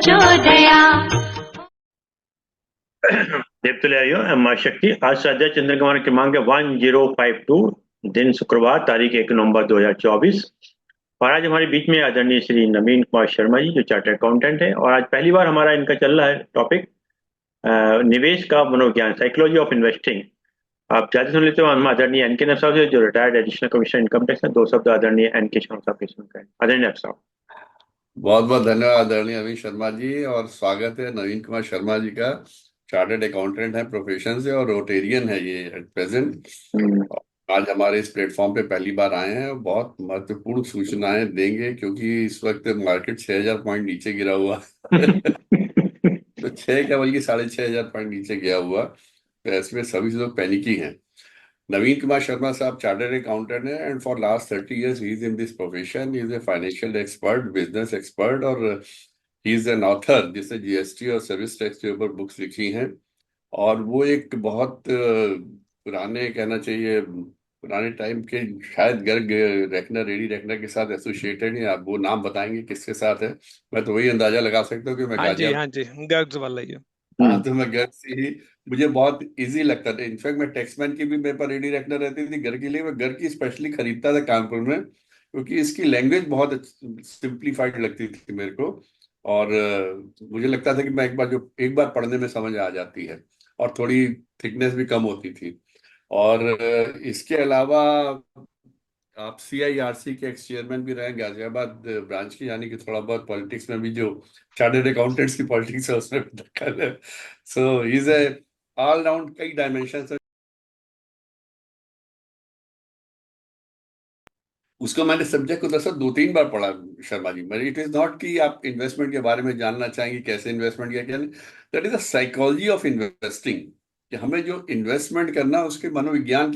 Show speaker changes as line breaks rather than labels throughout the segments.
प्रचोदया।
देवतुल्यायो माँ शक्ति। आज साध्या चंद्र कुमार क्रमांक 1052, दिन शुक्रवार, तारीख 1 नवंबर 2024। और आज हमारे बीच में आदरणीय श्री नवीन कुमार शर्मा जी, जो चार्टर्ड अकाउंटेंट है, और आज पहली बार हमारा इनका चल रहा है टॉपिक निवेश का मनोविज्ञान, साइकोलॉजी ऑफ इन्वेस्टिंग। आप ज्यादा सुन लेते हो हम आदरणीय एन के नफ साहब से, जो retired additional commissioner income tax है। दो शब्द आदरणीय एन के शर्मा साहब के सुनकर आदरणीय नफ साहब।
बहुत बहुत धन्यवाद आदरणीय अमित शर्मा जी, और स्वागत है नवीन कुमार शर्मा जी का। चार्टर्ड अकाउंटेंट है प्रोफेशन से और रोटेरियन है ये एट प्रेजेंट। आज हमारे इस प्लेटफॉर्म पे पहली बार आए हैं और बहुत महत्वपूर्ण सूचनाएं देंगे, क्योंकि इस वक्त मार्केट 6,000 पॉइंट नीचे गिरा हुआ है। तो 6 क्या बल्कि 6,500 पॉइंट नीचे गया हुआ, तो इसमें सभी लोग पैनिकी हैं। नवीन कुमार शर्मा साहब चार्टर्ड अकाउंटेंट है, and for last 30 years he is in this profession. He is a financial expert, business expert, और ही इज एन ऑथर जिसने जीएसटी और सर्विस टैक्स के ऊपर बुक्स लिखी हैं। और वो एक बहुत पुराने, कहना चाहिए पुराने टाइम के, शायद गर्ग रेखना, रेडी रेखना के साथ एसोसिएटेड है। आप वो नाम बताएंगे किसके साथ है? मैं तो वही अंदाजा लगा सकता हूँ कि मैं
हाँ जी,
गाजियाबाद।
हाँ जी, गर्ग्स वाला ही है।
हाँ, तो मैं घर से ही, मुझे बहुत इजी लगता था। इनफैक्ट मैं टैक्समैन की भी मेरे पास रेडी रखना रहती थी घर के लिए। मैं घर की स्पेशली खरीदता था कानपुर में, क्योंकि इसकी लैंग्वेज बहुत सिंप्लीफाइड लगती थी मेरे को। और मुझे लगता था कि मैं एक बार पढ़ने में समझ आ जाती है, और थोड़ी थिकनेस भी कम होती थी। और इसके अलावा आप सीआईआरसी के एक्स चेयरमैन भी रहे गाजियाबाद ब्रांच की, यानी कि थोड़ा बहुत पॉलिटिक्स में भी, जो चार्टर्ड अकाउंटेंट्स की पॉलिटिक्स है उसमें भी दखल है। So is a all round, कई डायमेंशन है। उसको मैंने सब्जेक्ट को दरअसल 2-3 बार पढ़ा शर्मा जी। मैं, इट इज नॉट कि आप इन्वेस्टमेंट के बारे में जानना चाहेंगे कैसे इन्वेस्टमेंट किया, क्या नहीं। That is the psychology of investing, कि हमें जो इन्वेस्टमेंट करना उसके मनोविज्ञान,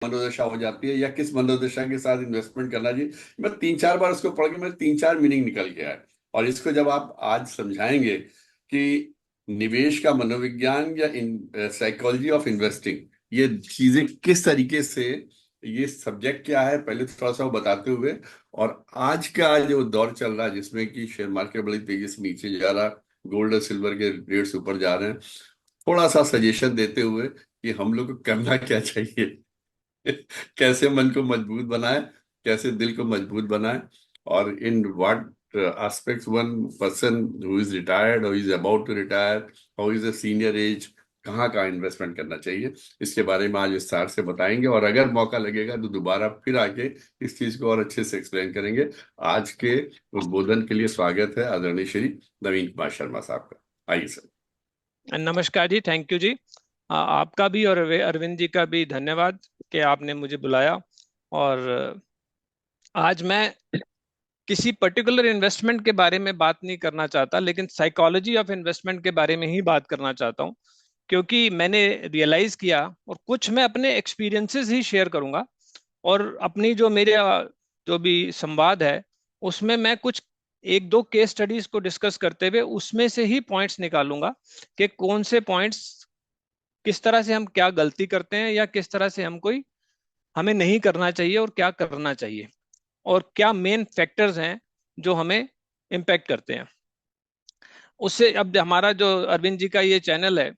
मनोदशा हो जाती है, या किस मनोदशा के साथ इन्वेस्टमेंट करना चाहिए। मैं 3-4 बार उसको पढ़ के मेरे 3-4 मीनिंग निकल गया है। और इसको जब आप आज समझाएंगे कि निवेश का मनोविज्ञान या साइकोलॉजी ऑफ इन्वेस्टिंग, ये चीजें किस तरीके से, ये सब्जेक्ट क्या है पहले थोड़ा सा वो बताते हुए, और आज का जो दौर चल रहा है जिसमें कि शेयर मार्केट बड़ी तेजी से नीचे जा रहा, गोल्ड और सिल्वर के रेट्स ऊपर जा रहे हैं, थोड़ा सा सजेशन देते हुए कि हम लोग को करना क्या चाहिए। कैसे मन को मजबूत बनाए, कैसे दिल को मजबूत बनाए, और in what aspects one person who is retired और is about to retire, how is a senior age, कहाँ का इन्वेस्टमेंट करना चाहिए, इसके बारे में आज विस्तार से बताएंगे। और अगर मौका लगेगा तो दोबारा फिर आके इस चीज को और अच्छे से एक्सप्लेन करेंगे। आज के उद्बोधन के लिए स्वागत है आदरणीय श्री नवीन कुमार शर्मा साहब का। आइए सर।
नमस्कार जी, थैंक यू जी। आपका भी और अरविंद जी का भी धन्यवाद कि आपने मुझे बुलाया। और आज मैं किसी पर्टिकुलर इन्वेस्टमेंट के बारे में बात नहीं करना चाहता, लेकिन साइकोलॉजी ऑफ इन्वेस्टमेंट के बारे में ही बात करना चाहता हूँ। क्योंकि मैंने रियलाइज किया, और कुछ मैं अपने एक्सपीरियंसेस ही शेयर करूंगा, और अपनी जो मेरे जो भी संवाद है उसमें मैं कुछ एक दो केस स्टडीज को डिस्कस करते हुए उसमें से ही पॉइंट्स निकालूंगा कि कौन से पॉइंट्स, किस तरह से हम क्या गलती करते हैं, या किस तरह से हमें नहीं करना चाहिए और क्या करना चाहिए, और क्या मेन फैक्टर्स हैं जो हमें इम्पैक्ट करते हैं उससे। अब हमारा जो अरविंद जी का ये चैनल है,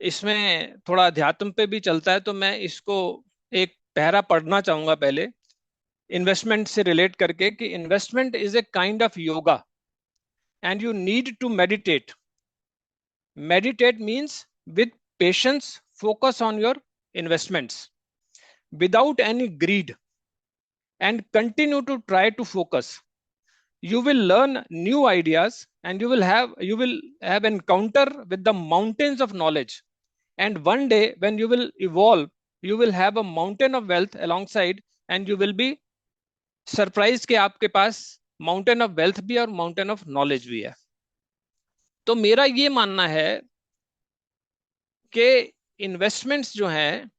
इसमें थोड़ा अध्यात्म पे भी चलता है, तो मैं इसको एक पहरा पढ़ना चाहूंगा पहले, इन्वेस्टमेंट से रिलेट करके, कि investment is a kind of yoga and you need to meditate. Meditate means with patience, focus on your investments without any greed, and continue to try to focus. You will learn new ideas, and you will have encounter with the mountains of knowledge. And one day when you will evolve, you will have a mountain of wealth alongside, and you will be surprise के आपके पास mountain of wealth भी है और mountain of knowledge भी है। तो मेरा ये मानना है कि इन्वेस्टमेंट्स जो हैं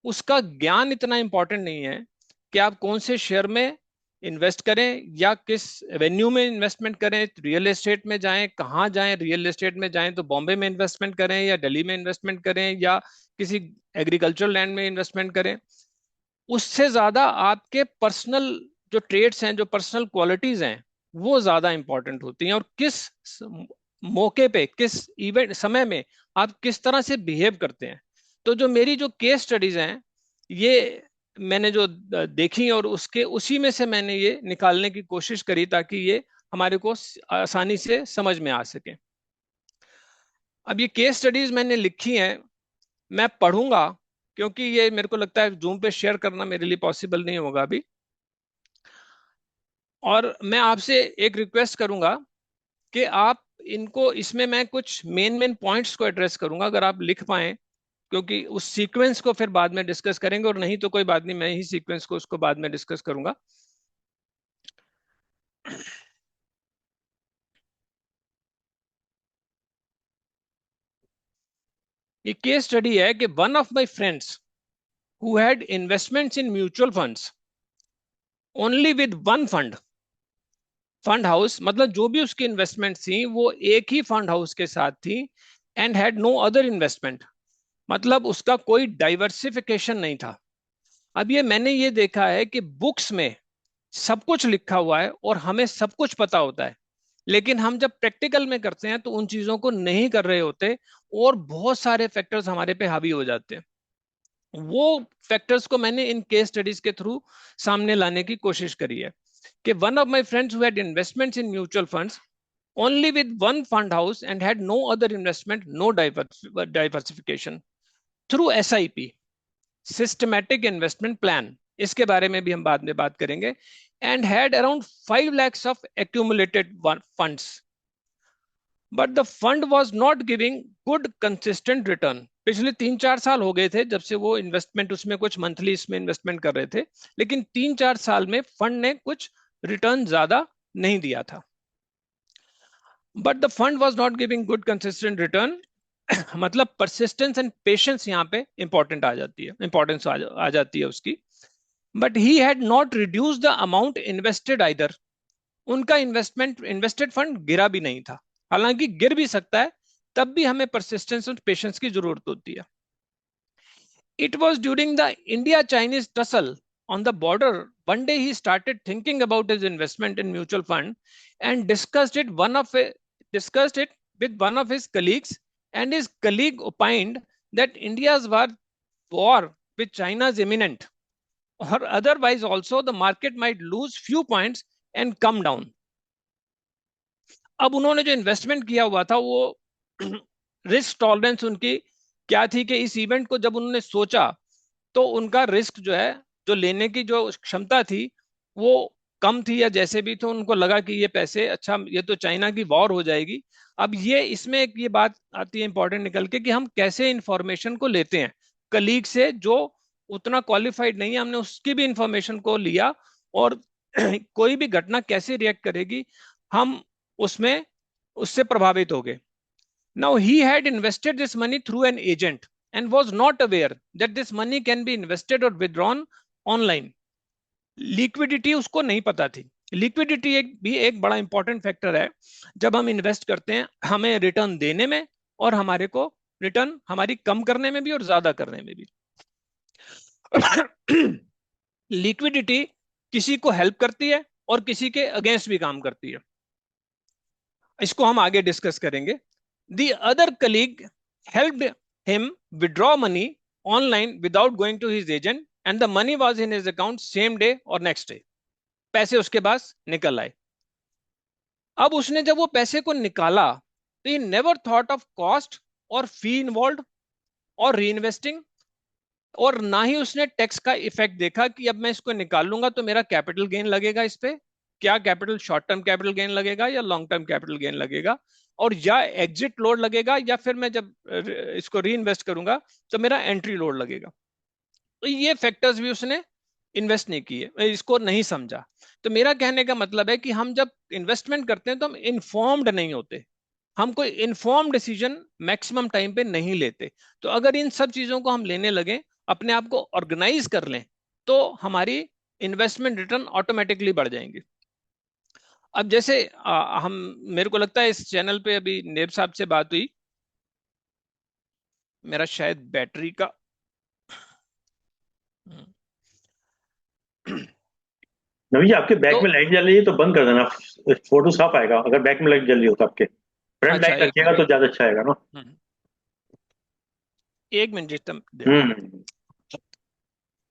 उसका ज्ञान इतना इंपॉर्टेंट नहीं है कि आप कौन से शेयर में इन्वेस्ट करें या किस वेन्यू में इन्वेस्टमेंट करें। रियल एस्टेट में जाएं, कहाँ जाएं? रियल एस्टेट में जाएं तो बॉम्बे में इन्वेस्टमेंट करें, या दिल्ली में इन्वेस्टमेंट करें, या किसी एग्रीकल्चर लैंड में इन्वेस्टमेंट करें। उससे ज्यादा आपके पर्सनल जो ट्रेड्स हैं, जो पर्सनल क्वालिटीज हैं, वो ज्यादा इंपॉर्टेंट होती हैं, और किस मौके पे, किस इवेंट समय में आप किस तरह से बिहेव करते हैं। तो जो मेरी जो केस स्टडीज हैं, ये मैंने जो देखी, और उसके उसी में से मैंने ये निकालने की कोशिश करी ताकि ये हमारे को आसानी से समझ में आ सके। अब ये केस स्टडीज मैंने लिखी हैं, मैं पढ़ूंगा, क्योंकि ये मेरे को लगता है जूम पे शेयर करना मेरे लिए पॉसिबल नहीं होगा अभी। और मैं आपसे एक रिक्वेस्ट करूंगा कि आप इनको, इसमें मैं कुछ मेन मेन पॉइंट्स को एड्रेस करूंगा, अगर आप लिख पाए, क्योंकि उस सीक्वेंस को फिर बाद में डिस्कस करेंगे, और नहीं तो कोई बात नहीं, मैं ही सीक्वेंस को उसको बाद में डिस्कस करूंगा। ये केस स्टडी है कि one of my friends who had investments in mutual funds only with one fund, fund house मतलब जो भी उसकी इन्वेस्टमेंट थी वो एक ही फंड हाउस के साथ थी, and had no other investment, मतलब उसका कोई डाइवर्सिफिकेशन नहीं था। अब ये मैंने ये देखा है कि बुक्स में सब कुछ लिखा हुआ है और हमें सब कुछ पता होता है, लेकिन हम जब प्रैक्टिकल में करते हैं तो उन चीजों को नहीं कर रहे होते, और बहुत सारे फैक्टर्स हमारे पे हावी हो जाते हैं। वो फैक्टर्स को मैंने इन केस स्टडीज के थ्रू सामने लाने की कोशिश करी है कि one of my friends who had investments in mutual funds only with one fund house and had no other investment, no diversification through SIP, systematic investment plan, इसके बारे में भी हम बाद में बात करेंगे, and had around 5 lakhs of accumulated funds, but the fund was not giving good consistent return। पिछले 3-4 साल हो गए थे जब से वो इन्वेस्टमेंट, उसमें कुछ मंथली इसमें इन्वेस्टमेंट कर रहे थे, लेकिन 3-4 साल में फंड ने कुछ रिटर्न ज्यादा नहीं दिया था। But the fund was not giving good consistent return, मतलब परसिस्टेंस एंड पेशेंस यहाँ पे इंपॉर्टेंट आ जाती है, इंपॉर्टेंस आ जाती है उसकी। But he had not reduce the amount invested either, उनका इन्वेस्टमेंट, इन्वेस्टेड फंड गिरा भी नहीं था, हालांकि गिर भी सकता है, तब भी हमें परसिस्टेंस और पेशेंस की जरूरत होती है। It was during the India-Chinese tussle on the border. One day he started thinking about his investment in mutual fund and discussed it with one of his colleagues, and his colleague opined that India's war with China is imminent, or otherwise also the market might lose few points and come down. अब उन्होंने जो investment किया हुआ था वो risk tolerance उनकी क्या थी कि इस इवेंट को जब उन्होंने सोचा तो उनका रिस्क जो है, जो लेने की जो क्षमता थी वो कम थी, या जैसे भी तो उनको लगा कि ये पैसे, अच्छा ये तो चाइना की वॉर हो जाएगी। अब ये इसमें एक ये बात आती है इंपॉर्टेंट निकल के कि हम कैसे इंफॉर्मेशन को लेते हैं कलीग से जो उतना क्वालिफाइड नहीं है, हमने उसकी भी इंफॉर्मेशन को लिया, और कोई भी घटना कैसे रिएक्ट करेगी हम उसमें उससे प्रभावित हो गए। Now he had invested this money through an agent and was not aware that this money can be invested or withdrawn online. Liquidity उसको नहीं पता थी। लिक्विडिटी एक बड़ा इंपॉर्टेंट फैक्टर है जब हम इन्वेस्ट करते हैं, हमें रिटर्न देने में और हमारे को रिटर्न हमारी कम करने में भी और ज्यादा करने में भी। लिक्विडिटी किसी को हेल्प करती है और किसी के अगेंस्ट भी काम करती है, इसको हम आगे डिस्कस करेंगे। The other colleague helped him withdraw money online without going to his agent, and the money was in his account same day or next day. पैसे उसके पास निकल आए। अब उसने जब वो पैसे को निकाला तो he never thought of cost और फी इन्वॉल्व और री इन्वेस्टिंग, और ना ही उसने टैक्स का इफेक्ट देखा कि अब मैं इसको निकाल लूंगा तो मेरा कैपिटल गेन लगेगा इस पे, क्या capital, short term capital gain लगेगा या लॉन्ग टर्म कैपिटल गेन लगेगा, और या एग्जिट लोड लगेगा, या फिर मैं जब इसको री इन्वेस्ट करूंगा तो मेरा एंट्री लोड लगेगा। तो ये फैक्टर्स भी उसने इन्वेस्ट नहीं किए, इसको नहीं समझा। तो मेरा कहने का मतलब है कि हम जब इन्वेस्टमेंट करते हैं तो हम इन्फॉर्म्ड नहीं होते, हम कोई इन्फॉर्म डिसीजन मैक्सिमम टाइम पे नहीं लेते। तो अगर इन सब चीजों को हम लेने लगे, अपने आप को ऑर्गेनाइज कर लें, तो हमारी इन्वेस्टमेंट रिटर्न ऑटोमेटिकली बढ़ जाएंगे। अब जैसे हम, मेरे को लगता है इस चैनल पे अभी नेब साहब से बात हुई, मेरा शायद बैटरी का
नवीन जी, आपके बैक
तो
में लाइट जल रही है तो बंद कर देना, फोटो साफ आएगा। अगर बैक में लाइट जल रही हो तो आपके फ्रंट
अच्छा,
लाइट
एक
रखिएगा
मिनट।
तो ज्यादा अच्छा आएगा ना।
हम्म, एक मिनट जी, तुम दे रहा हूँ।
हम्म।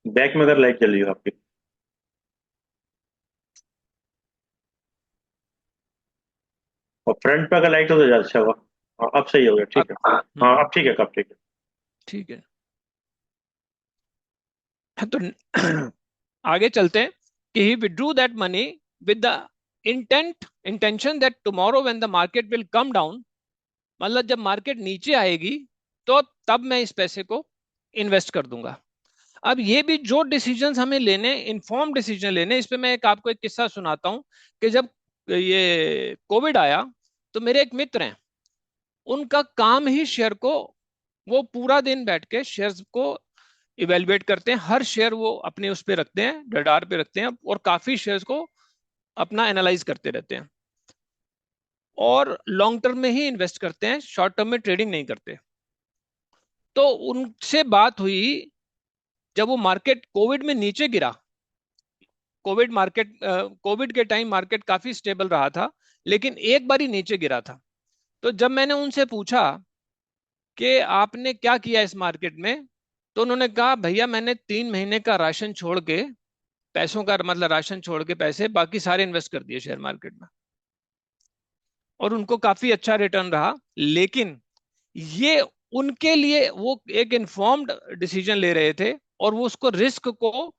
बैक में अगर लाइट जल रही हो आपकी। और फ्रंट पे अगर लाइट हो तो ज्यादा अच्छा होगा। अब सही हो गया, ठीक
अब
है। हाँ, अब ठीक है, कब ठीक है।
ठीक है। तो आगे चलते हैं कि ही withdrew that money with the intention that tomorrow when the market will come down, मतलब जब मार्केट नीचे आएगी तो तब मैं इस पैसे को इन्वेस्ट कर दूंगा। अब ये भी जो डिसीजंस हमें लेने, इन्फॉर्म डिसीजन लेने, इस पे मैं एक आपको एक किस्सा सुनाता हूं कि जब ये कोविड आया तो मेरे एक मित्र हैं, उनका काम ही शेयर को, वो पूरा दिन बैठ के शेयर्स को इवेलुएट करते हैं। हर शेयर वो अपने उस पे रखते हैं, रडार पे रखते हैं, और काफी शेयर्स को अपना एनालाइज करते रहते हैं, और लॉन्ग टर्म में ही इन्वेस्ट करते हैं, शॉर्ट टर्म में ट्रेडिंग नहीं करते। तो उनसे बात हुई जब वो मार्केट कोविड में नीचे गिरा। कोविड के टाइम मार्केट काफी स्टेबल रहा था, लेकिन एक बार ही नीचे गिरा था। तो जब मैंने उनसे पूछा कि आपने क्या किया इस मार्केट में, तो उन्होंने कहा भैया मैंने 3 महीने का राशन छोड़ के, पैसों का मतलब राशन छोड़ के पैसे बाकी सारे इन्वेस्ट कर दिए शेयर मार्केट में, और उनको काफी अच्छा रिटर्न रहा। लेकिन ये उनके लिए वो एक इन्फॉर्म्ड डिसीजन ले रहे थे, और वो उसको रिस्क को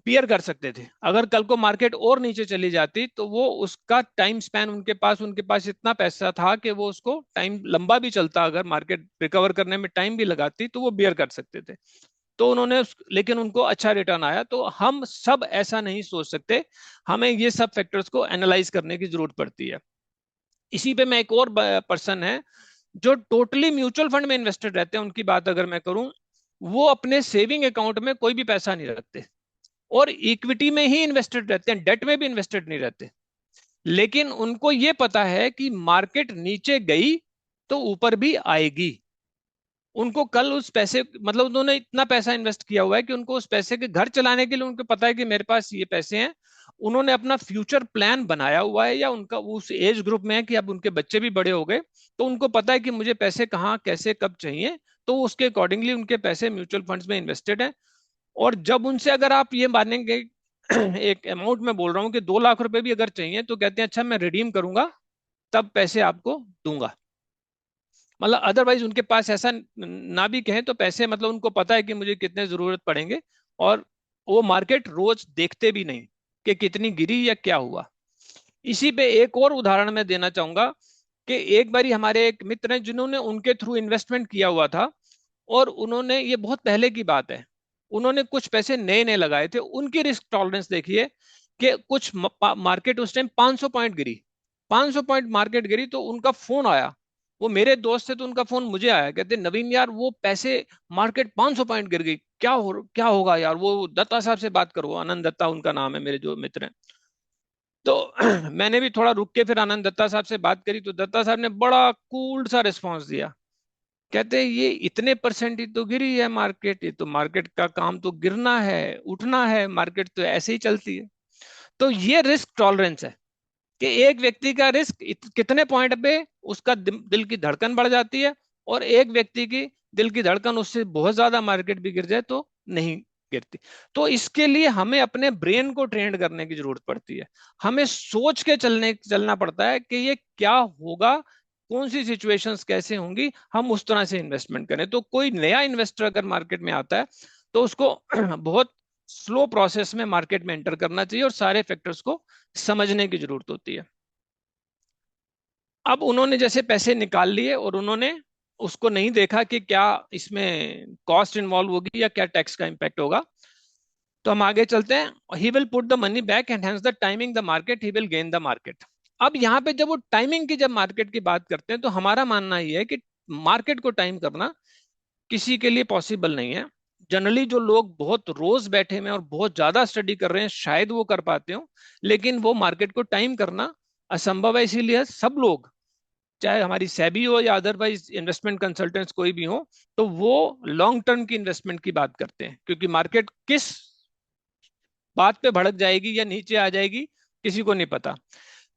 बियर कर सकते थे। अगर कल को मार्केट और नीचे चली जाती तो वो उसका टाइम स्पैन, उनके पास इतना पैसा था कि वो उसको टाइम लंबा भी चलता, अगर मार्केट रिकवर करने में टाइम भी लगाती तो वो बियर कर सकते थे। तो लेकिन उनको अच्छा रिटर्न आया। तो हम सब ऐसा नहीं सोच सकते, हमें ये सब फैक्टर्स को एनालाइज करने की जरूरत पड़ती है। इसी पे मैं एक और पर्सन है जो टोटली म्यूचुअल फंड में इन्वेस्टेड रहते हैं, उनकी बात अगर मैं करूं, वो अपने सेविंग अकाउंट में कोई भी पैसा नहीं रखते, और इक्विटी में ही इन्वेस्टेड रहते हैं, डेट में भी इन्वेस्टेड नहीं रहते। लेकिन उनको ये पता है कि मार्केट नीचे गई तो ऊपर भी आएगी। उनको कल उस पैसे, मतलब उन्होंने इतना पैसा इन्वेस्ट किया हुआ है कि उनको उस पैसे के घर चलाने के लिए उनको पता है कि मेरे पास ये पैसे हैं। उन्होंने अपना फ्यूचर प्लान बनाया हुआ है, या उनका उस एज ग्रुप में है कि अब उनके बच्चे भी बड़े हो गए, तो उनको पता है कि मुझे पैसे कहाँ कैसे कब चाहिए, तो उसके अकॉर्डिंगली उनके पैसे म्यूचुअल फंड्स में इन्वेस्टेड है। और जब उनसे अगर आप ये मानेंगे एक अमाउंट में बोल रहा हूँ कि 2 लाख रुपए भी अगर चाहिए, तो कहते हैं अच्छा मैं रिडीम करूंगा तब पैसे आपको दूंगा। मतलब अदरवाइज उनके पास ऐसा ना भी कहें तो पैसे, मतलब उनको पता है कि मुझे कितने जरूरत पड़ेंगे, और वो मार्केट रोज देखते भी नहीं कि कितनी गिरी या क्या हुआ। इसी पे एक और उदाहरण मैं देना चाहूंगा कि एक बारी हमारे एक मित्र हैं जिन्होंने उनके थ्रू इन्वेस्टमेंट किया हुआ था, और उन्होंने, ये बहुत पहले की बात है, उन्होंने कुछ पैसे नए नए लगाए थे। उनकी रिस्क टॉलरेंस देखिए कि कुछ मार्केट उस टाइम 500 पॉइंट गिरी, 500 पॉइंट मार्केट गिरी, तो उनका फोन आया। वो मेरे दोस्त थे तो उनका फोन मुझे आया, कहते नवीन यार वो पैसे, मार्केट 500 पॉइंट गिर गई, क्या होगा यार, वो दत्ता साहब से बात करो, आनंद दत्ता उनका नाम है, मेरे जो मित्र हैं। तो मैंने भी थोड़ा रुक के फिर आनंद दत्ता साहब से बात करी, तो दत्ता साहब ने बड़ा कूल सा रिस्पॉन्स दिया। कहते हैं ये इतने परसेंट ही तो गिरी है मार्केट, ये तो मार्केट का काम तो गिरना है, उठना है, मार्केट तो ऐसे ही चलती है। तो ये रिस्क टॉलरेंस है कि एक व्यक्ति का रिस्क कितने पॉइंट पे उसका दिल की धड़कन बढ़ जाती है, और एक व्यक्ति की दिल की धड़कन उससे बहुत ज्यादा मार्केट भी गिर जाए तो नहीं गिरती। तो इसके लिए हमें अपने ब्रेन को ट्रेन करने की जरूरत पड़ती है। हमें सोच के चलना पड़ता है कि ये क्या होगा, कौन सी सिचुएशंस कैसे होंगी, हम उस तरह से इन्वेस्टमेंट करें। तो कोई नया इन्वेस्टर अगर मार्केट में आता है तो उसको बहुत स्लो प्रोसेस में मार्केट में एंटर करना चाहिए, और सारे फैक्टर्स को समझने की जरूरत होती है। अब उन्होंने जैसे पैसे निकाल लिए और उन्होंने उसको नहीं देखा कि क्या इसमें कॉस्ट इन्वॉल्व होगी या क्या टैक्स का इम्पैक्ट होगा। तो हम आगे चलते हैं। He will put the money back and hence the timing the market he will gain the market. अब यहाँ पे जब वो टाइमिंग की, जब मार्केट की बात करते हैं, तो हमारा मानना ये है कि मार्केट को टाइम करना किसी के लिए पॉसिबल नहीं है। जनरली जो लोग बहुत रोज बैठे हुए हैं और बहुत ज्यादा स्टडी कर रहे हैं शायद वो कर पाते हो, लेकिन वो मार्केट को टाइम करना असंभव है। इसीलिए सब लोग, चाहे हमारी सेबी हो या अदरवाइज इन्वेस्टमेंट कंसल्टेंट्स कोई भी हो, तो वो लॉन्ग टर्म की इन्वेस्टमेंट की बात करते हैं, क्योंकि मार्केट किस बात पे भड़क जाएगी या नीचे आ जाएगी, किसी को नहीं पता।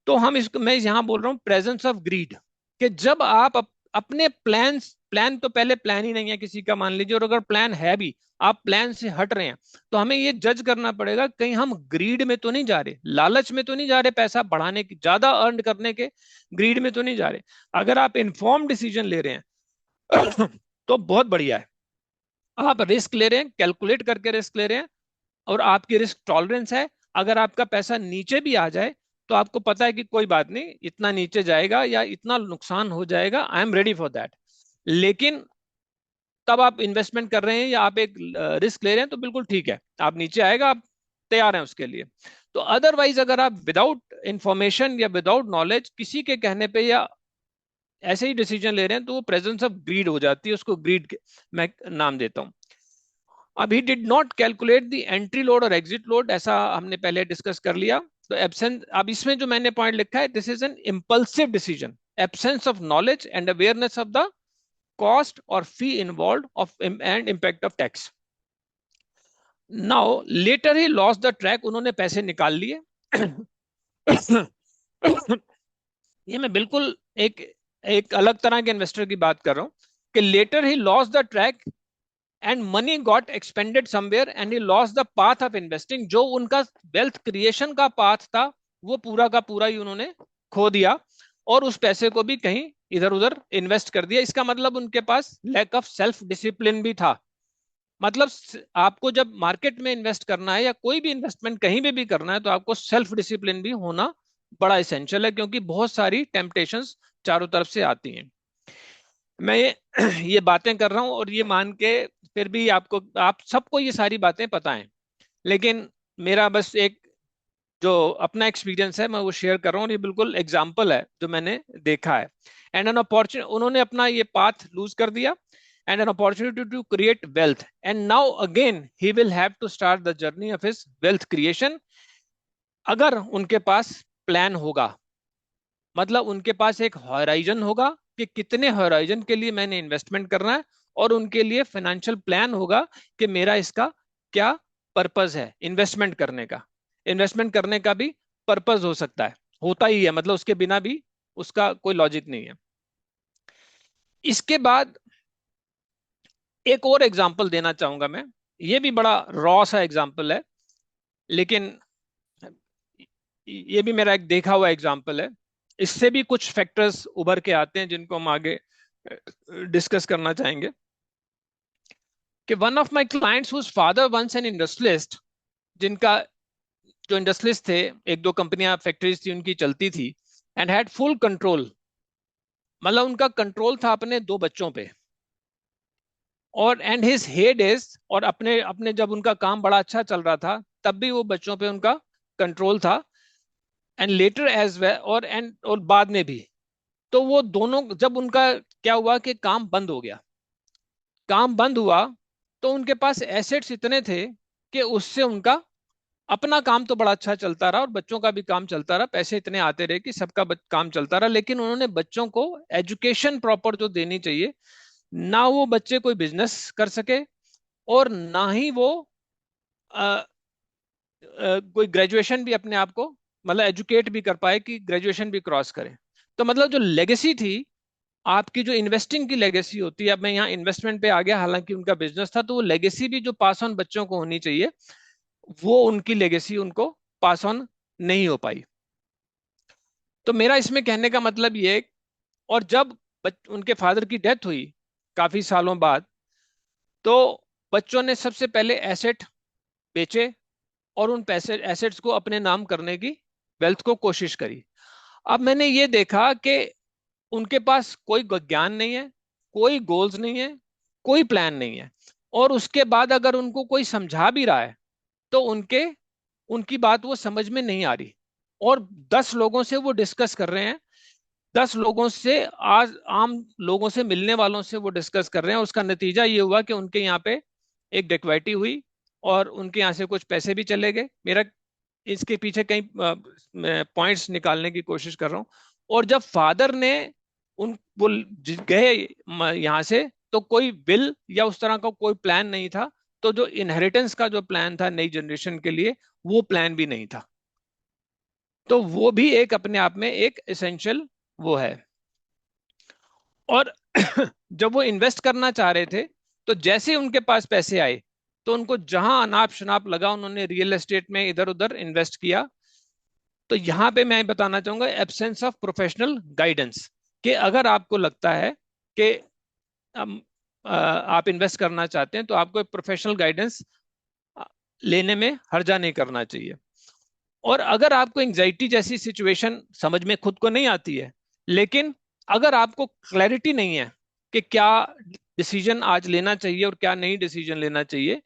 तो मैं यहाँ बोल रहा हूँ प्रेजेंस ऑफ ग्रीड, कि जब आप अपने प्लान तो पहले प्लान ही नहीं है किसी का मान लीजिए, और अगर प्लान है भी, आप प्लान से हट रहे हैं, तो हमें ये जज करना पड़ेगा कहीं हम ग्रीड में तो नहीं जा रहे, लालच में तो नहीं जा रहे, पैसा बढ़ाने की, ज्यादा अर्न करने के ग्रीड में तो नहीं जा रहे। अगर आप इन्फॉर्म डिसीजन ले रहे हैं तो बहुत बढ़िया है। आप रिस्क ले रहे हैं, कैलकुलेट करके रिस्क ले रहे हैं, और आपकी रिस्क टॉलरेंस है। अगर आपका पैसा नीचे भी आ जाए तो आपको पता है कि कोई बात नहीं, इतना नीचे जाएगा या इतना नुकसान हो जाएगा, I am ready for that. लेकिन तब आप इन्वेस्टमेंट कर रहे हैं या आप एक रिस्क ले रहे हैं तो बिल्कुल ठीक है, आप नीचे आएगा, आप तैयार हैं उसके लिए। तो अदरवाइज अगर आप विदाउट इंफॉर्मेशन या विदाउट नॉलेज किसी के कहने पे या ऐसे ही डिसीजन ले रहे हैं, तो वो प्रेजेंस ऑफ ग्रीड हो जाती है, उसको ग्रीड मैं नाम देता हूं। अब he did not calculate the entry load और एग्जिट लोड, ऐसा हमने पहले डिस्कस कर लिया। तो एब्सेंस, अब इसमें जो मैंने पॉइंट लिखा है, this is an impulsive decision, absence of knowledge and awareness of the cost और fee involve of and impact of tax. Now later he lost the track, उन्होंने पैसे निकाल लिए ये मैं बिल्कुल एक एक अलग तरह के इन्वेस्टर की बात कर रहा हूं, कि later he lost the track and money got expended somewhere and he lost the path of investing. जो उनका वेल्थ क्रिएशन का पाथ था वो पूरा का पूरा ही उन्होंने खो दिया, और उस पैसे को भी कहीं इधर उधर इन्वेस्ट कर दिया। इसका मतलब उनके पास लैक ऑफ सेल्फ डिसिप्लिन भी था। मतलब आपको जब मार्केट में इन्वेस्ट करना है या कोई भी इन्वेस्टमेंट कहीं भी करना है, तो आपको सेल्फ डिसिप्लिन भी होना बड़ा इसेंशियल है, क्योंकि बहुत सारी टेम्पटेशंस चारों तरफ से आती हैं। मैं ये बातें कर रहा हूं और ये मान के, फिर भी आपको, आप सबको ये सारी बातें पता हैं, लेकिन मेरा बस एक जो अपना एक्सपीरियंस है मैं वो शेयर कर रहा हूँ। ये बिल्कुल एग्जाम्पल है जो मैंने देखा है। एंड एन अपॉर्चुनिटी, उन्होंने अपना ये पाथ लूज कर दिया, and an opportunity to create wealth, and now again he will have to start the journey of his wealth creation. अगर उनके पास प्लान होगा, मतलब उनके पास एक हॉराइजन होगा कि कितने हॉराइजन के लिए मैंने इन्वेस्टमेंट करना है, और उनके लिए फाइनेंशियल प्लान होगा कि मेरा इसका क्या पर्पस है इन्वेस्टमेंट करने का। इन्वेस्टमेंट करने का भी पर्पस हो सकता है, होता ही है, मतलब उसके बिना भी उसका कोई लॉजिक नहीं है। इसके बाद एक और एग्जांपल देना चाहूंगा मैं, ये भी बड़ा रॉ सा एग्जांपल है, लेकिन ये भी मेरा एक देखा हुआ एग्जांपल है। इससे भी कुछ फैक्टर्स उभर के आते हैं जिनको हम आगे डिस्कस करना चाहेंगे। कि one of my clients whose father once an industrialist, जिनका जो इंडस्ट्रियलिस्ट थे, एक दो कंपनियां फैक्ट्रीज थी उनकी चलती थी, एंड हैड फुल कंट्रोल, मतलब उनका कंट्रोल था अपने दो बच्चों पे, और एंड हिज हेड इज, और अपने अपने जब उनका काम बड़ा अच्छा चल रहा था तब भी वो बच्चों पे उनका कंट्रोल था, एंड लेटर एज वेल, और बाद में भी। तो वो दोनों, जब उनका क्या हुआ कि काम बंद हो गया, काम बंद हुआ, तो उनके पास एसेट्स इतने थे कि उससे उनका अपना काम तो बड़ा अच्छा चलता रहा और बच्चों का भी काम चलता रहा, पैसे इतने आते रहे कि सबका काम चलता रहा। लेकिन उन्होंने बच्चों को एजुकेशन प्रॉपर जो देनी चाहिए, ना वो बच्चे कोई बिजनेस कर सके, और ना ही वो कोई ग्रेजुएशन भी अपने आप को, मतलब एजुकेट भी कर पाए कि ग्रेजुएशन भी क्रॉस करे। तो मतलब जो लेगेसी थी, आपकी जो इन्वेस्टिंग की लेगेसी होती है, अब मैं यहाँ इन्वेस्टमेंट पे आ गया, हालांकि उनका बिजनेस था, तो वो लेगेसी भी जो पास ऑन बच्चों को होनी चाहिए, वो उनकी लेगेसी उनको पास ऑन नहीं हो पाई। तो मेरा इसमें कहने का मतलब ये है, और जब उनके फादर की डेथ हुई काफी सालों बाद, तो बच्चों ने सबसे पहले एसेट बेचे और उन पैसे एसेट्स को अपने नाम करने की, वेल्थ को कोशिश करी। अब मैंने ये देखा कि उनके पास कोई ज्ञान नहीं है, कोई गोल्स नहीं है, कोई प्लान नहीं है, और उसके बाद अगर उनको कोई समझा भी रहा है तो उनकी बात वो समझ में नहीं आ रही, और 10 लोगों से वो डिस्कस कर रहे हैं, 10 लोगों से, आज आम लोगों से, मिलने वालों से वो डिस्कस कर रहे हैं। उसका नतीजा ये हुआ कि उनके यहाँ पे एक डकैती हुई और उनके यहाँ से कुछ पैसे भी चले गए। मेरा इसके पीछे कई पॉइंट्स निकालने की कोशिश कर रहा हूँ। और जब फादर ने वो गए यहाँ से, तो कोई विल या उस तरह का कोई प्लान नहीं था, तो जो इनहेरिटेंस का जो प्लान था नई जनरेशन के लिए, वो प्लान भी नहीं था। तो वो भी एक अपने आप में एक एसेंशियल वो है। और जब वो इन्वेस्ट करना चाह रहे थे, तो जैसे उनके पास पैसे आए, तो उनको जहां अनाप शनाप लगा उन्होंने रियल एस्टेट में इधर उधर इन्वेस्ट किया। तो यहां पे मैं बताना चाहूंगा एब्सेंस ऑफ प्रोफेशनल गाइडेंस, कि अगर आपको लगता है कि आप इन्वेस्ट करना चाहते हैं, तो आपको एक प्रोफेशनल गाइडेंस लेने में हर्जा नहीं करना चाहिए। और अगर आपको एंजाइटी जैसी सिचुएशन समझ में खुद को नहीं आती है, लेकिन अगर आपको क्लैरिटी नहीं है कि क्या डिसीजन आज लेना चाहिए और क्या नहीं डिसीजन लेना चाहिए,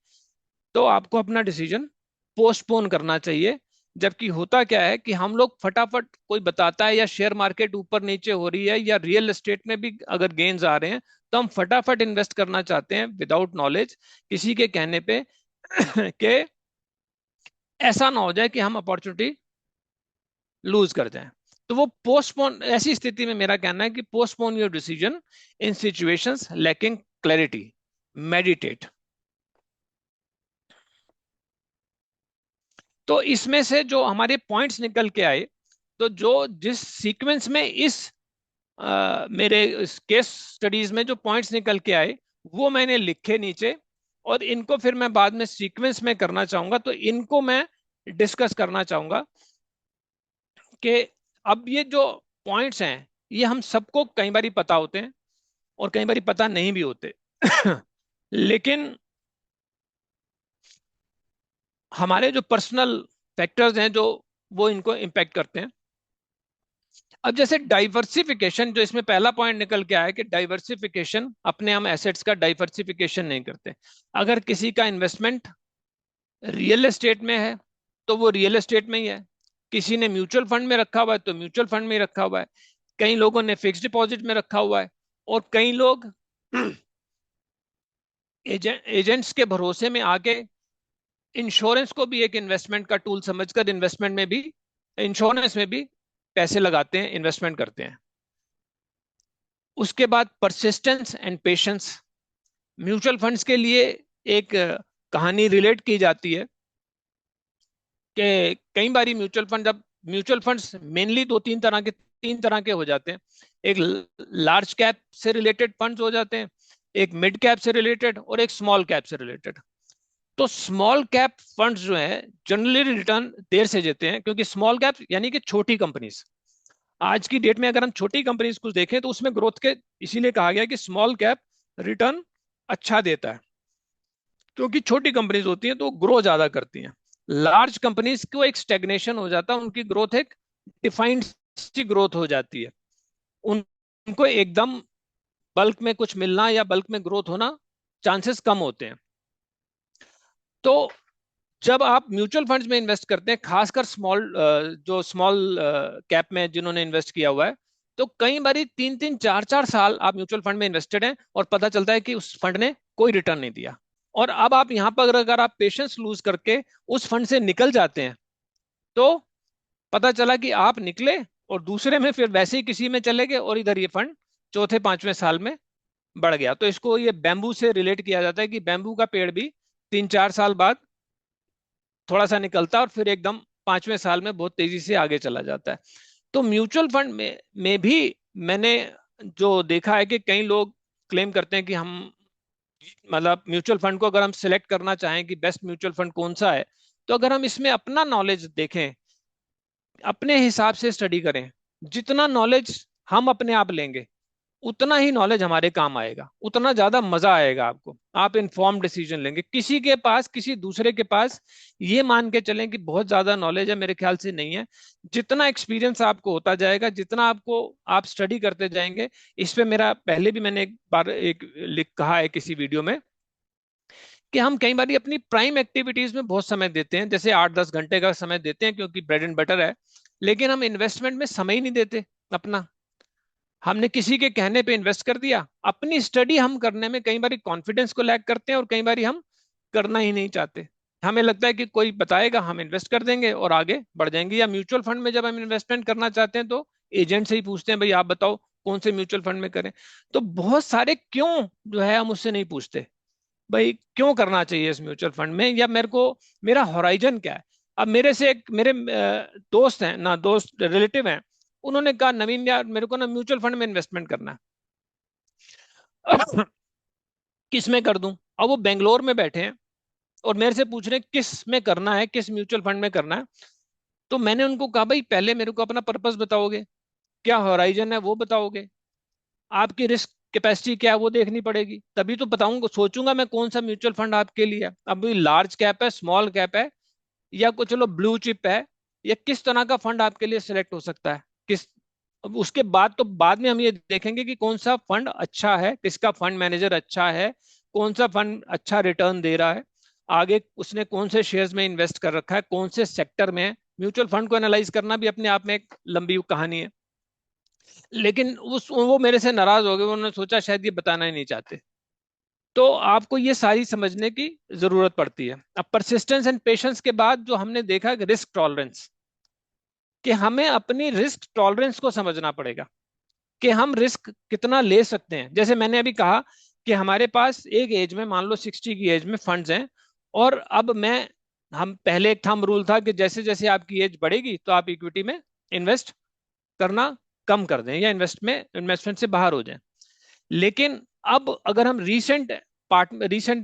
तो आपको अपना डिसीजन पोस्टपोन करना चाहिए। जबकि होता क्या है कि हम लोग फटाफट, कोई बताता है या शेयर मार्केट ऊपर नीचे हो रही है या रियल एस्टेट में भी अगर गेन्स आ रहे हैं, तो हम फटाफट इन्वेस्ट करना चाहते हैं विदाउट नॉलेज, किसी के कहने पे कि ऐसा ना हो जाए कि हम अपॉर्चुनिटी लूज कर जाएं। तो वो पोस्टपोन, ऐसी स्थिति में मेरा कहना है कि postpone your decision in situations lacking clarity, meditate. तो इसमें से जो हमारे पॉइंट्स निकल के आए, तो जो जिस सीक्वेंस में इस मेरे इस केस स्टडीज में जो पॉइंट्स निकल के आए, वो मैंने लिखे नीचे, और इनको फिर मैं बाद में सीक्वेंस में करना चाहूंगा। तो इनको मैं डिस्कस करना चाहूंगा कि अब ये जो पॉइंट्स हैं, ये हम सबको कई बार पता होते हैं और कई बार पता नहीं भी होते। लेकिन हमारे जो पर्सनल फैक्टर्स हैं, जो वो इनको इम्पैक्ट करते हैं। अब जैसे डाइवर्सिफिकेशन, जो इसमें पहला पॉइंट निकल के आया कि डाइवर्सिफिकेशन, अपने हम एसेट्स का डाइवर्सिफिकेशन नहीं करते। अगर किसी का इन्वेस्टमेंट रियल एस्टेट में है, तो वो रियल एस्टेट में ही है। किसी ने म्यूचुअल फंड में रखा हुआ है, तो म्यूचुअल फंड में ही रखा हुआ है। कई लोगों ने फिक्स डिपॉजिट में रखा हुआ है, और कई लोग एजेंट्स के भरोसे में आके इंश्योरेंस को भी एक इन्वेस्टमेंट का टूल समझकर इन्वेस्टमेंट में भी, इंश्योरेंस में भी पैसे लगाते हैं, इन्वेस्टमेंट करते हैं। उसके बाद persistence and patience. Mutual funds के लिए एक कहानी रिलेट की जाती है कि कई बारी म्यूचुअल फंड्स मेनली तीन तरह के हो जाते हैं। एक लार्ज कैप से रिलेटेड फंड्स हो जाते हैं, एक मिड कैप से रिलेटेड, और एक स्मॉल कैप से रिलेटेड। तो स्मॉल कैप फंड्स जो है जनरली रिटर्न देर से देते हैं, क्योंकि स्मॉल कैप यानी कि छोटी कंपनीज। आज की डेट में अगर हम छोटी कंपनीज को देखें, तो उसमें ग्रोथ के इसीलिए कहा गया कि स्मॉल कैप रिटर्न अच्छा देता है, क्योंकि छोटी कंपनीज होती हैं तो ग्रो ज्यादा करती हैं। लार्ज कंपनीज को एक स्टेग्नेशन हो जाता है, उनकी ग्रोथ एक डिफाइंड सी ग्रोथ हो जाती है। उनको एकदम बल्क में कुछ मिलना या बल्क में ग्रोथ होना चांसेस कम होते हैं। तो जब आप म्यूचुअल फंड्स में इन्वेस्ट करते हैं, खासकर स्मॉल कैप में जिन्होंने इन्वेस्ट किया हुआ है, तो कई बार 3-3, 4-4 साल आप म्यूचुअल फंड में इन्वेस्टेड हैं, और पता चलता है कि उस फंड ने कोई रिटर्न नहीं दिया। और अब आप यहां पर अगर आप पेशेंस लूज करके उस फंड से निकल जाते हैं, तो पता चला कि आप निकले और दूसरे में फिर वैसे ही किसी में चले गए, और इधर ये फंड चौथे पांचवें साल में बढ़ गया। तो इसको ये बैम्बू से रिलेट किया जाता है कि बैम्बू का पेड़ भी 3-4 साल बाद थोड़ा सा निकलता है, और फिर एकदम पांचवें साल में बहुत तेजी से आगे चला जाता है। तो म्यूचुअल फंड में भी मैंने जो देखा है कि कई लोग क्लेम करते हैं कि हम, मतलब म्यूचुअल फंड को अगर हम सिलेक्ट करना चाहें कि बेस्ट म्यूचुअल फंड कौन सा है, तो अगर हम इसमें अपना नॉलेज देखें, अपने हिसाब से स्टडी करें, जितना नॉलेज हम अपने आप लेंगे, उतना ही नॉलेज हमारे काम आएगा, उतना ज्यादा मजा आएगा आपको। आप इन्फॉर्म डिसीजन लेंगे। किसी के पास, किसी दूसरे के पास ये मान के चलें कि बहुत ज्यादा नॉलेज है, मेरे ख्याल से नहीं है। जितना एक्सपीरियंस आपको होता जाएगा, जितना आपको आप स्टडी करते जाएंगे, इस पे मेरा पहले भी मैंने एक बार एक लिख कहा है किसी वीडियो में, कि हम कई बार अपनी प्राइम एक्टिविटीज में बहुत समय देते हैं, जैसे 8-10 घंटे का समय देते हैं क्योंकि ब्रेड एंड बटर है, लेकिन हम इन्वेस्टमेंट में समय ही नहीं देते अपना। हमने किसी के कहने पे इन्वेस्ट कर दिया। अपनी स्टडी हम करने में कई बार कॉन्फिडेंस को लैक करते हैं, और कई बार हम करना ही नहीं चाहते। हमें लगता है कि कोई बताएगा, हम इन्वेस्ट कर देंगे और आगे बढ़ जाएंगे। या म्यूचुअल फंड में जब हम इन्वेस्टमेंट करना चाहते हैं, तो एजेंट से ही पूछते हैं, भाई आप बताओ कौन से म्यूचुअल फंड में करें। तो बहुत सारे क्यों जो है हम उससे नहीं पूछते, भाई क्यों करना चाहिए इस म्यूचुअल फंड में, या मेरे को मेरा होराइजन क्या है। अब मेरे से एक मेरे दोस्त हैं ना, दोस्त रिलेटिव हैं, उन्होंने कहा नवीन यार मेरे को ना म्यूचुअल फंड में इन्वेस्टमेंट करना है। किस में कर दूं। अब वो बेंगलोर में बैठे हैं और मेरे से पूछ रहे हैं किस में करना है, किस म्यूचुअल फंड में करना है। तो मैंने उनको कहा भाई पहले मेरे को अपना पर्पस बताओगे, क्या होराइजन है वो बताओगे, आपकी रिस्क कैपेसिटी क्या है वो देखनी पड़ेगी, तभी तो बताऊंगा, सोचूंगा मैं कौन सा म्यूचुअल फंड आपके लिए है। अब लार्ज कैप है, स्मॉल कैप है, या कुछ चलो ब्लू चिप है, या किस तरह का फंड आपके लिए सिलेक्ट हो सकता है किस। अब उसके बाद तो बाद में हम ये देखेंगे कि कौन सा फंड अच्छा है, किसका फंड मैनेजर अच्छा है, कौन सा फंड अच्छा रिटर्न दे रहा है, आगे उसने कौन से शेयर्स में इन्वेस्ट कर रखा है, कौन से सेक्टर में है। म्यूचुअल फंड को एनालाइज करना भी अपने आप में एक लंबी कहानी है। लेकिन उस वो मेरे से नाराज हो गए, उन्होंने सोचा शायद ये बताना ही नहीं चाहते। तो आपको ये सारी समझने की जरूरत पड़ती है। अब परसिस्टेंस एंड पेशेंस के बाद जो हमने देखा कि रिस्क टॉलरेंस, कि हमें अपनी रिस्क टॉलरेंस को समझना पड़ेगा कि हम रिस्क कितना ले सकते हैं। जैसे मैंने अभी कहा कि हमारे पास एक एज में, मान लो 60 की एज में फंड्स हैं, और अब मैं, हम पहले एक थंब रूल था कि जैसे जैसे आपकी एज बढ़ेगी तो आप इक्विटी में इन्वेस्ट करना कम कर दें या इन्वेस्टमेंट से बाहर हो जाएं। लेकिन अब अगर हम रीसेंट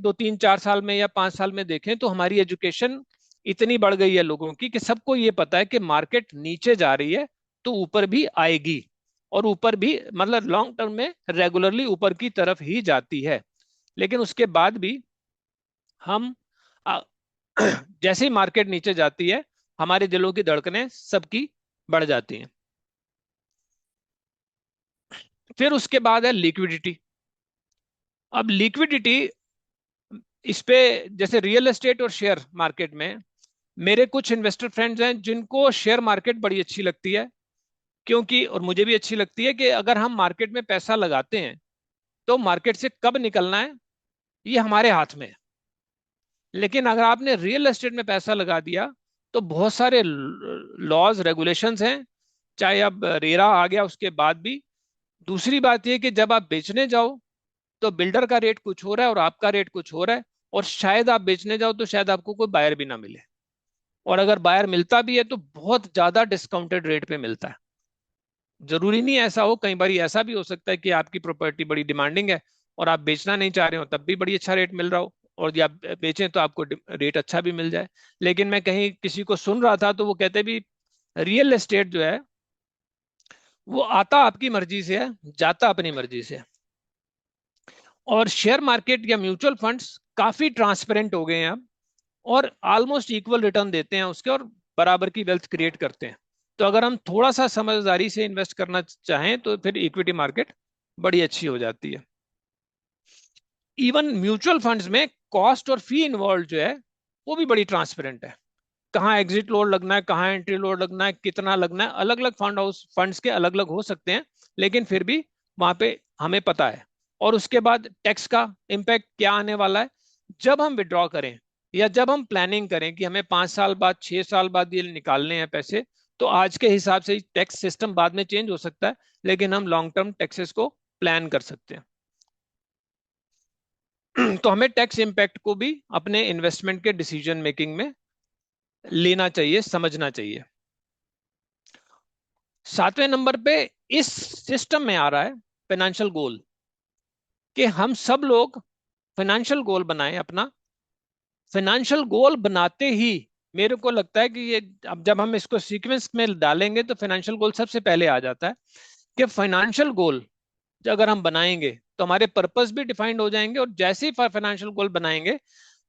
2 3 4 साल में या 5 साल में देखें तो हमारी एजुकेशन इतनी बढ़ गई है लोगों की कि सबको ये पता है कि मार्केट नीचे जा रही है तो ऊपर भी आएगी, और ऊपर भी मतलब लॉन्ग टर्म में रेगुलरली ऊपर की तरफ ही जाती है। लेकिन उसके बाद भी हम आ, जैसे ही मार्केट नीचे जाती है हमारे दिलों की धड़कनें सबकी बढ़ जाती हैं। फिर उसके बाद है लिक्विडिटी। अब लिक्विडिटी इस पे, जैसे रियल एस्टेट और शेयर मार्केट में, मेरे कुछ इन्वेस्टर फ्रेंड्स हैं जिनको शेयर मार्केट बड़ी अच्छी लगती है, क्योंकि और मुझे भी अच्छी लगती है कि अगर हम मार्केट में पैसा लगाते हैं तो मार्केट से कब निकलना है ये हमारे हाथ में है। लेकिन अगर आपने रियल एस्टेट में पैसा लगा दिया तो बहुत सारे लॉज रेगुलेशंस हैं, चाहे अब रेरा आ गया उसके बाद भी। दूसरी बात यह कि जब आप बेचने जाओ तो बिल्डर का रेट कुछ हो रहा है और आपका रेट कुछ हो रहा है, और शायद आप बेचने जाओ तो शायद आपको कोई बायर भी ना मिले, और अगर बायर मिलता भी है तो बहुत ज्यादा डिस्काउंटेड रेट पे मिलता है। जरूरी नहीं ऐसा हो, कई बार ऐसा भी हो सकता है कि आपकी प्रॉपर्टी बड़ी डिमांडिंग है और आप बेचना नहीं चाह रहे हो, तब भी बड़ी अच्छा रेट मिल रहा हो, और या बेचें तो आपको रेट अच्छा भी मिल जाए। लेकिन मैं कहीं किसी को सुन रहा था तो वो कहते भी रियल एस्टेट जो है वो आता आपकी मर्जी से है, जाता अपनी मर्जी से है। और शेयर मार्केट या म्यूचुअल फंड्स काफी ट्रांसपेरेंट हो गए हैं अब, और ऑलमोस्ट इक्वल रिटर्न देते हैं उसके, और बराबर की वेल्थ क्रिएट करते हैं। तो अगर हम थोड़ा सा समझदारी से इन्वेस्ट करना चाहें तो फिर इक्विटी मार्केट बड़ी अच्छी हो जाती है। इवन म्यूचुअल फंड्स में कॉस्ट और फी इन्वॉल्व जो है वो भी बड़ी ट्रांसपेरेंट है। कहाँ एग्जिट लोड लगना है, कहाँ एंट्री लोड लगना है, कितना लगना है, अलग अलग फंड हाउस फंड्स के अलग अलग हो सकते हैं, लेकिन फिर भी वहां पे हमें पता है। और उसके बाद टैक्स का इम्पैक्ट क्या आने वाला है जब हम विड्रॉ करें, या जब हम प्लानिंग करें कि हमें 5 साल बाद 6 साल बाद ये निकालने हैं पैसे, तो आज के हिसाब से टैक्स सिस्टम बाद में चेंज हो सकता है, लेकिन हम लॉन्ग टर्म टैक्सेस को प्लान कर सकते हैं। तो हमें टैक्स इम्पैक्ट को भी अपने इन्वेस्टमेंट के डिसीजन मेकिंग में लेना चाहिए, समझना चाहिए। 7वें नंबर पे इस सिस्टम में आ रहा है फाइनेंशियल गोल, कि हम सब लोग फाइनेंशियल गोल बनाएं अपना। फाइनेंशियल गोल बनाते ही मेरे को लगता है कि ये, अब जब हम इसको सीक्वेंस में डालेंगे तो फाइनेंशियल गोल सबसे पहले आ जाता है, कि फाइनेंशियल गोल अगर हम बनाएंगे तो हमारे पर्पस भी डिफाइंड हो जाएंगे, और जैसे ही फाइनेंशियल गोल बनाएंगे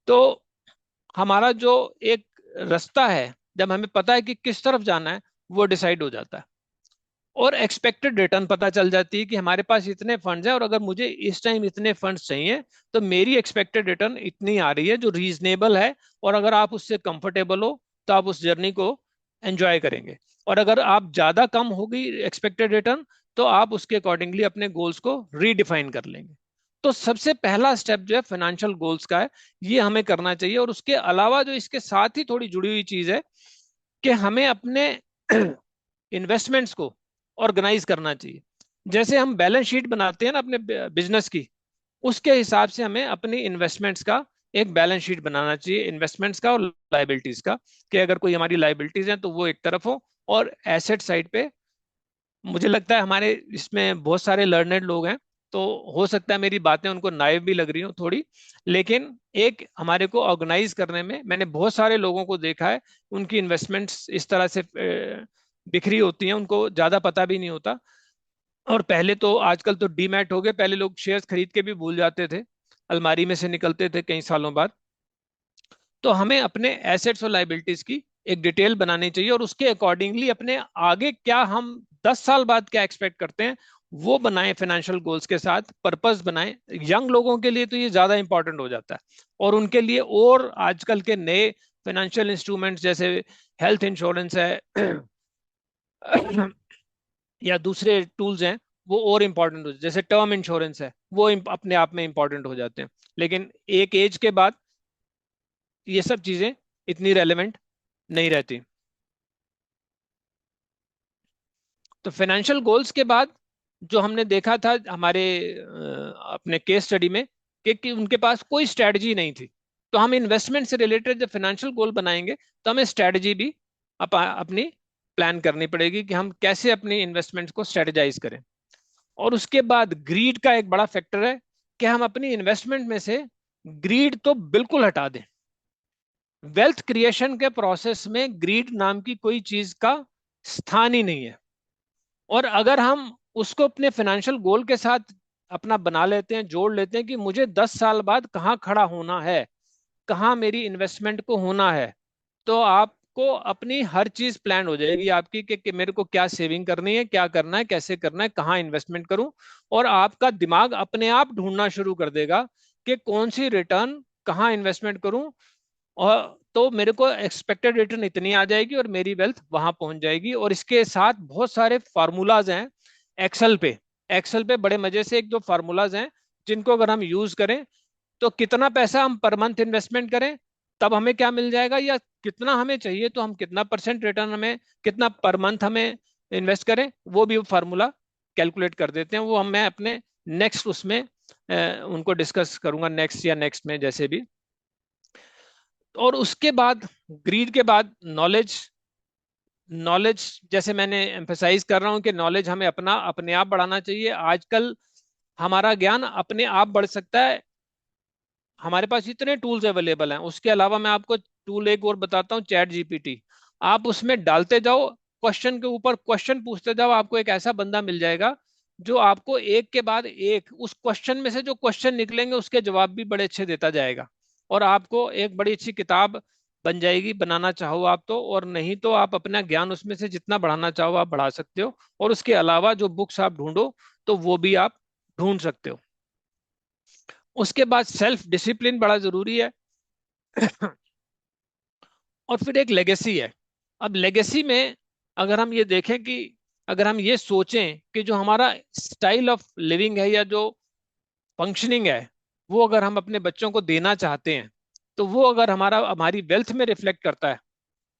तो हमारा जो एक रास्ता है, जब हमें पता है कि किस तरफ जाना है, वो डिसाइड हो जाता है। और एक्सपेक्टेड रिटर्न पता चल जाती है कि हमारे पास इतने फंड्स हैं और अगर मुझे इस टाइम इतने फंड्स चाहिए तो मेरी एक्सपेक्टेड रिटर्न इतनी आ रही है जो रीजनेबल है, और अगर आप उससे कंफर्टेबल हो तो आप उस जर्नी को एंजॉय करेंगे। और अगर आप ज्यादा कम होगी एक्सपेक्टेड रिटर्न तो आप उसके अकॉर्डिंगली अपने गोल्स को रीडिफाइन कर लेंगे। तो सबसे पहला स्टेप जो है फाइनेंशियल गोल्स का है, ये हमें करना चाहिए। और उसके अलावा जो इसके साथ ही थोड़ी जुड़ी हुई चीज है कि हमें अपने इन्वेस्टमेंट्स को ऑर्गेनाइज करना चाहिए। जैसे हम बैलेंस शीट बनाते हैं ना अपने बिजनेस की, उसके हिसाब से हमें अपनी इन्वेस्टमेंट्स का एक बैलेंस शीट बनाना चाहिए, इन्वेस्टमेंट्स का और लाइबिलिटीज का, कि अगर कोई हमारी लाइबिलिटीज हैं तो वो एक तरफ हो, और एसेट साइड पे मुझे लगता है हमारे इसमें बहुत सारे लर्नेड लोग हैं, तो हो सकता है मेरी बातें उनको नाइव भी लग रही हो थोड़ी, लेकिन एक हमारे को ऑर्गेनाइज करने में मैंने बहुत सारे लोगों को देखा है, उनकी इन्वेस्टमेंट्स इस तरह से बिखरी होती हैं, उनको ज्यादा पता भी नहीं होता। और पहले तो, आजकल तो डीमैट हो गए, पहले लोग शेयर्स खरीद के भी भूल जाते थे, अलमारी में से निकलते थे कई सालों बाद। तो हमें अपने एसेट्स और लाइबिलिटीज की एक डिटेल बनानी चाहिए, और उसके अकॉर्डिंगली अपने आगे क्या हम 10 साल बाद क्या एक्सपेक्ट करते हैं वो बनाएं, फाइनेंशियल गोल्स के साथ पर्पस बनाएं। यंग लोगों के लिए तो ये ज्यादा इंपॉर्टेंट हो जाता है, और उनके लिए और आजकल के नए फाइनेंशियल इंस्ट्रूमेंट्स जैसे हेल्थ इंश्योरेंस है या दूसरे टूल्स हैं, वो और इम्पोर्टेंट हो, जैसे टर्म इंश्योरेंस है, वो अपने आप में इम्पोर्टेंट हो जाते हैं। लेकिन एक एज के बाद ये सब चीजें इतनी रेलेवेंट नहीं रहती। तो फाइनेंशियल गोल्स के बाद जो हमने देखा था हमारे अपने केस स्टडी में, कि उनके पास कोई स्ट्रेटजी नहीं थी। तो हम इन्वेस्टमेंट से रिलेटेड जब फाइनेंशियल गोल बनाएंगे तो हमें स्ट्रेटजी भी अपनी प्लान करनी पड़ेगी, कि हम कैसे अपनी इन्वेस्टमेंट्स को स्ट्रेटेजाइज करें। और उसके बाद ग्रीड का एक बड़ा फैक्टर है, कि हम अपनी इन्वेस्टमेंट में से ग्रीड तो बिल्कुल हटा दें। वेल्थ क्रिएशन के प्रोसेस में ग्रीड नाम की कोई चीज का स्थान ही नहीं है। और अगर हम उसको अपने फाइनेंशियल गोल के साथ अपना बना लेते हैं, जोड़ लेते हैं कि मुझे 10 साल बाद कहाँ खड़ा होना है, कहाँ मेरी इन्वेस्टमेंट को होना है, तो आपको अपनी हर चीज प्लान हो जाएगी आपकी, कि मेरे को क्या सेविंग करनी है, क्या करना है, कैसे करना है, कहाँ इन्वेस्टमेंट करूं। और आपका दिमाग अपने आप ढूंढना शुरू कर देगा कि कौन सी रिटर्न कहाँ इन्वेस्टमेंट करूं, और तो मेरे को एक्सपेक्टेड रिटर्न इतनी आ जाएगी और मेरी वेल्थ वहां पहुंच जाएगी। और इसके साथ बहुत सारे फार्मूलाज हैं एक्सेल पे। एक्सेल पे बड़े मजे से एक दो फार्मूलाज हैं, जिनको अगर हम यूज करें तो कितना पैसा हम पर मंथ इन्वेस्टमेंट करें तब हमें क्या मिल जाएगा, या कितना हमें चाहिए तो हम कितना परसेंट रिटर्न हमें, कितना पर मंथ हमें इन्वेस्ट करें, वो भी फार्मूला कैलकुलेट कर देते हैं। वो हम मैं अपने नेक्स्ट उसमें उनको डिस्कस करूंगा, नेक्स्ट या नेक्स्ट में जैसे भी। और उसके बाद ग्रीड के बाद नॉलेज। नॉलेज जैसे मैंने एम्फेसाइज कर रहा हूं कि नॉलेज हमें अपना अपने आप बढ़ाना चाहिए। आजकल हमारा ज्ञान अपने आप बढ़ सकता है, हमारे पास इतने टूल्स अवेलेबल हैं। उसके अलावा मैं आपको टूल एक और बताता हूँ, चैट जीपीटी। आप उसमें डालते जाओ, क्वेश्चन के ऊपर क्वेश्चन पूछते जाओ, आपको एक ऐसा बंदा मिल जाएगा जो आपको एक के बाद एक उस क्वेश्चन में से जो क्वेश्चन निकलेंगे उसके जवाब भी बड़े अच्छे देता जाएगा। और आपको एक बड़ी अच्छी किताब बन जाएगी, बनाना चाहो आप तो, और नहीं तो आप अपना ज्ञान उसमें से जितना बढ़ाना चाहो आप बढ़ा सकते हो। और उसके अलावा जो बुक्स आप ढूंढो तो वो भी आप ढूंढ सकते हो। उसके बाद सेल्फ डिसिप्लिन बड़ा जरूरी है। और फिर एक लेगेसी है। अब लेगेसी में अगर हम ये देखें कि अगर हम ये सोचें कि जो हमारा स्टाइल ऑफ लिविंग है या जो फंक्शनिंग है, वो अगर हम अपने बच्चों को देना चाहते हैं, तो वो अगर हमारी वेल्थ में रिफ्लेक्ट करता है,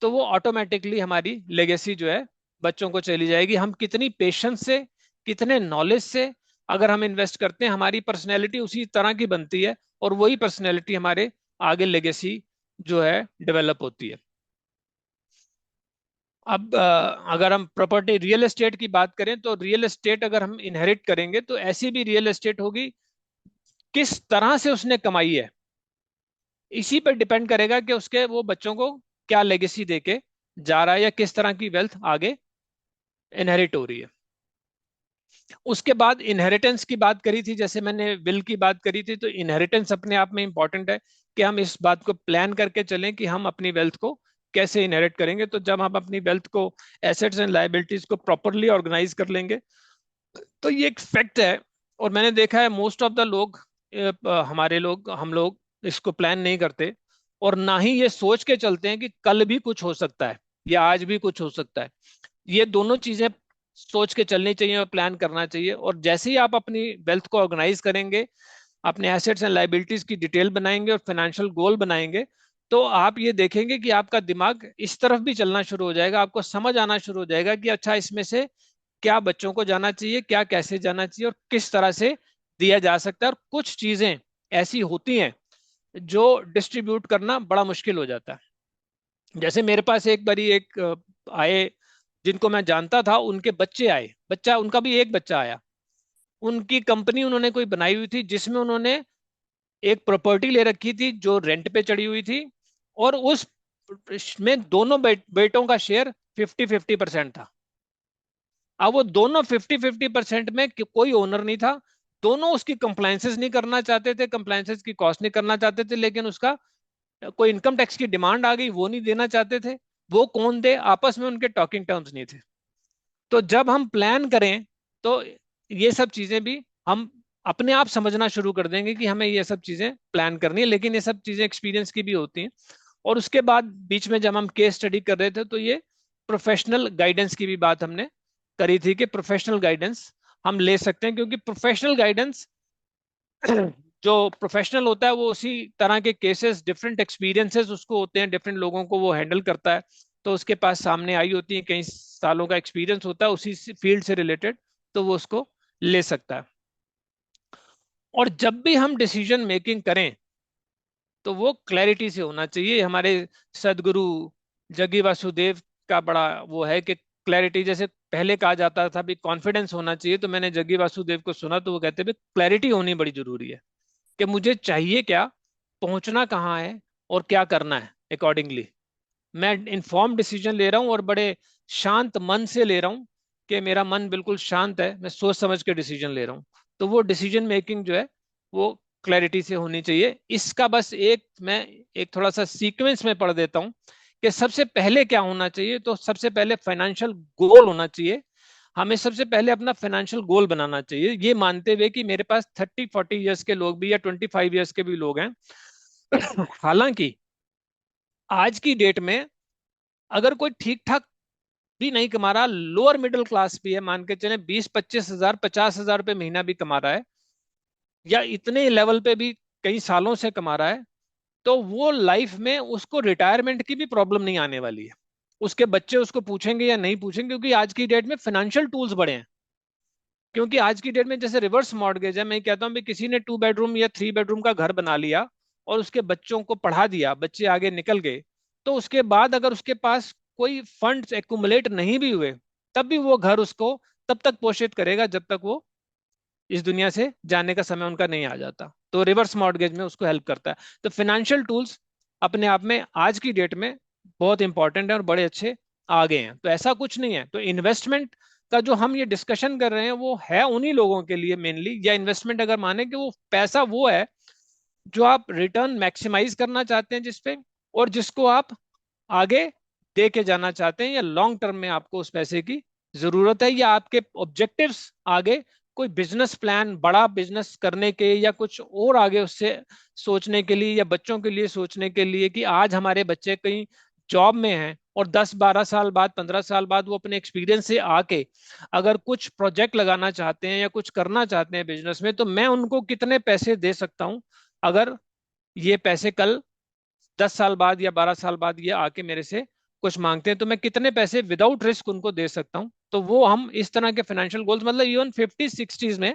तो वो ऑटोमेटिकली हमारी लेगेसी जो है बच्चों को चली जाएगी। हम कितनी पेशेंस से, कितने नॉलेज से अगर हम इन्वेस्ट करते हैं, हमारी पर्सनैलिटी उसी तरह की बनती है, और वही पर्सनैलिटी हमारे आगे लेगेसी जो है डेवलप होती है। अब अगर हम प्रॉपर्टी रियल एस्टेट की बात करें, तो रियल एस्टेट अगर हम इनहेरिट करेंगे तो ऐसी भी रियल एस्टेट होगी, किस तरह से उसने कमाई है इसी पर डिपेंड करेगा कि उसके वो बच्चों को क्या लेगेसी देके जा रहा है, या किस तरह की वेल्थ आगे इनहेरिट हो रही है। उसके बाद इनहेरिटेंस की बात करी थी, जैसे मैंने विल की बात करी थी, तो इनहेरिटेंस अपने आप में इंपॉर्टेंट है, कि हम इस बात को प्लान करके चलें कि हम अपनी वेल्थ को कैसे इनहेरिट करेंगे। तो जब हम अपनी वेल्थ को, एसेट्स एंड लायबिलिटीज को प्रॉपरली ऑर्गेनाइज कर लेंगे, तो ये एक फैक्ट है। और मैंने देखा है मोस्ट ऑफ द लोग, हमारे लोग, हम लोग इसको प्लान नहीं करते, और ना ही ये सोच के चलते हैं कि कल भी कुछ हो सकता है या आज भी कुछ हो सकता है। ये दोनों चीजें सोच के चलनी चाहिए और प्लान करना चाहिए। और जैसे ही आप अपनी वेल्थ को ऑर्गेनाइज करेंगे, अपने एसेट्स एंड लायबिलिटीज की डिटेल बनाएंगे और फाइनेंशियल गोल बनाएंगे, तो आप ये देखेंगे कि आपका दिमाग इस तरफ भी चलना शुरू हो जाएगा, आपको समझ आना शुरू हो जाएगा कि अच्छा इसमें से क्या बच्चों को जाना चाहिए, क्या कैसे जाना चाहिए, और किस तरह से दिया जा सकता है, और कुछ चीजें ऐसी होती हैं जो डिस्ट्रीब्यूट करना बड़ा मुश्किल हो जाता है। जैसे मेरे पास एक बारी एक आए जिनको मैं जानता था, उनके बच्चे आए, बच्चा उनका भी एक बच्चा आया। उनकी कंपनी उन्होंने कोई बनाई हुई थी जिसमें उन्होंने एक प्रॉपर्टी ले रखी थी जो रेंट पे चढ़ी हुई थी, और उस में दोनों बेटों का शेयर 50-50% था। अब वो दोनों 50-50% में कोई ओनर नहीं था। दोनों उसकी कंप्लायंसेस नहीं करना चाहते थे, कंप्लायंसेस की कॉस्ट नहीं करना चाहते थे, लेकिन उसका कोई इनकम टैक्स की डिमांड आ गई, वो नहीं देना चाहते थे। वो कौन दे? आपस में उनके टॉकिंग टर्म्स नहीं थे। तो जब हम प्लान करें तो ये सब चीजें भी हम अपने आप समझना शुरू कर देंगे कि हमें ये सब चीजें प्लान करनी है, लेकिन ये सब चीजें एक्सपीरियंस की भी होती हैं। और उसके बाद बीच में जब हम केस स्टडी कर रहे थे तो ये प्रोफेशनल गाइडेंस की भी बात हमने करी थी कि प्रोफेशनल गाइडेंस हम ले सकते हैं, क्योंकि प्रोफेशनल गाइडेंस जो प्रोफेशनल होता है वो उसी तरह के केसेस, डिफरेंट एक्सपीरियंसेस उसको होते हैं, डिफरेंट लोगों को वो हैंडल करता है, तो उसके पास सामने आई होती है, कई सालों का एक्सपीरियंस होता है उसी फील्ड से रिलेटेड, तो वो उसको ले सकता है। और जब भी हम डिसीजन मेकिंग करें तो वो क्लैरिटी से होना चाहिए। हमारे सदगुरु जग्गी वासुदेव का बड़ा वो है कि क्लैरिटी, जैसे पहले कहा जाता था भी कॉन्फिडेंस होना चाहिए, तो मैंने जग्गी वासुदेव को सुना तो वो कहते भी क्लैरिटी होनी बड़ी जरूरी है कि मुझे चाहिए क्या, पहुंचना कहाँ है, और क्या करना है। अकॉर्डिंगली मैं इन्फॉर्म डिसीजन ले रहा हूँ और बड़े शांत मन से ले रहा हूँ, कि मेरा मन बिल्कुल शांत है, मैं सोच समझ के डिसीजन ले रहा हूँ। तो वो डिसीजन मेकिंग जो है वो क्लैरिटी से होनी चाहिए। इसका बस एक मैं एक थोड़ा सा सीक्वेंस में पढ़ देता हूँ कि सबसे पहले क्या होना चाहिए। तो सबसे पहले फाइनेंशियल गोल होना चाहिए। हमें सबसे पहले अपना फाइनेंशियल गोल बनाना चाहिए, ये मानते हुए कि मेरे पास 30-40 ईयर्स के लोग भी या 25 ईयर्स के भी लोग हैं। हालांकि आज की डेट में अगर कोई ठीक ठाक भी नहीं कमा रहा, लोअर मिडिल क्लास भी है, मान के चले 20-25 हजार 50 हजार रुपये महीना भी कमा रहा है, या इतने लेवल पे भी कई सालों से कमा रहा है, तो वो लाइफ में उसको रिटायरमेंट की भी प्रॉब्लम नहीं आने वाली है। उसके बच्चे उसको पूछेंगे या नहीं पूछेंगे, क्योंकि आज की डेट में फाइनेंशियल टूल्स बड़े हैं। क्योंकि आज की डेट में जैसे रिवर्स मॉर्गेज है, मैं कहता हूँ भी किसी ने 2 बेडरूम या 3 बेडरूम का घर बना लिया और उसके बच्चों को पढ़ा दिया, बच्चे आगे निकल गए, तो उसके बाद अगर उसके पास कोई फंड्स एक्युमुलेट नहीं भी हुए, तब भी वो घर उसको तब तक पोषित करेगा जब तक वो इस दुनिया से जाने का समय उनका नहीं आ जाता। तो रिवर्स मॉर्गेज में उसको हेल्प करता है। तो फाइनेंशियल टूल्स अपने आप में आज की डेट में बहुत इंपॉर्टेंट है और बड़े अच्छे आगे हैं। तो ऐसा कुछ नहीं है। तो इन्वेस्टमेंट का जो हम ये डिस्कशन कर रहे हैं वो है उन्हीं लोगों के लिए मेनली, या इन्वेस्टमेंट अगर माने कि वो पैसा वो है जो आप रिटर्न मैक्सिमाइज करना चाहते हैं जिसपे, और जिसको आप आगे दे के जाना चाहते हैं, या लॉन्ग टर्म में आपको उस पैसे की जरूरत है, या आपके ऑब्जेक्टिव्स आगे कोई बिजनेस प्लान, बड़ा बिजनेस करने के, या कुछ और आगे उससे सोचने के लिए, या बच्चों के लिए सोचने के लिए कि आज हमारे बच्चे कहीं जॉब में हैं और 10-12 साल बाद 15 साल बाद वो अपने एक्सपीरियंस से आके अगर कुछ प्रोजेक्ट लगाना चाहते हैं या कुछ करना चाहते हैं बिजनेस में, तो मैं उनको कितने पैसे दे सकता हूं। अगर ये पैसे कल 10 साल बाद या 12 साल बाद ये आके मेरे से कुछ मांगते हैं, तो मैं कितने पैसे विदाउट रिस्क उनको दे सकता हूँ। तो वो हम इस तरह के फाइनेंशियल गोल्स, मतलब इवन 50-60s में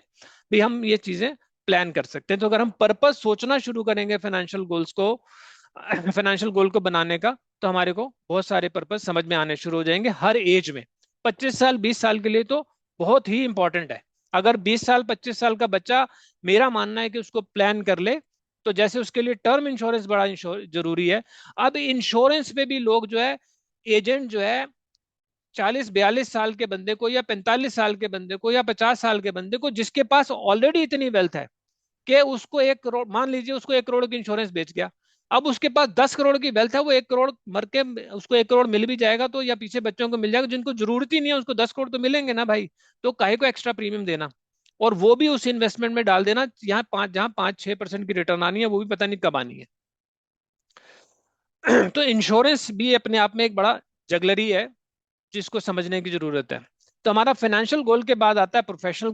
भी हम ये चीजें प्लान कर सकते हैं। तो अगर हम पर्पस सोचना शुरू करेंगे फाइनेंशियल गोल्स को, फाइनेंशियल गोल को बनाने का, तो हमारे को बहुत सारे पर्पस समझ में आने शुरू हो जाएंगे हर एज में। 25 साल 20 साल के लिए तो बहुत ही इंपॉर्टेंट है। अगर 20 साल 25 साल का बच्चा, मेरा मानना है कि उसको प्लान कर ले, तो जैसे उसके लिए टर्म इंश्योरेंस बड़ा जरूरी है। अब इंश्योरेंस पे भी लोग जो है, एजेंट जो है, 40-42 साल के बंदे को, या 45 साल के बंदे को, या 50 साल के बंदे को, जिसके पास ऑलरेडी इतनी वेल्थ है कि उसको 1 करोड़, मान लीजिए उसको 1 करोड़ की इंश्योरेंस बेच गया, अब उसके पास 10 करोड़ की वेल्थ है, वो 1 करोड़ मर के उसको 1 करोड़ मिल भी जाएगा, तो या पीछे बच्चों को मिल जाएगा, जिनको जरूरत ही नहीं है उसको 10 करोड़ तो मिलेंगे ना भाई। तो काहे को एक्स्ट्रा प्रीमियम देना, और वो भी उस इन्वेस्टमेंट में डाल देना जहां 5-6% की रिटर्न आनी है, वो भी पता नहीं कब आनी है। तो इंश्योरेंस भी अपने आप में एक बड़ा जगलरी है जिसको समझने की जरूरत है। तो हमारा फाइनेंशियल गोल के बाद आता है प्रोफेशनल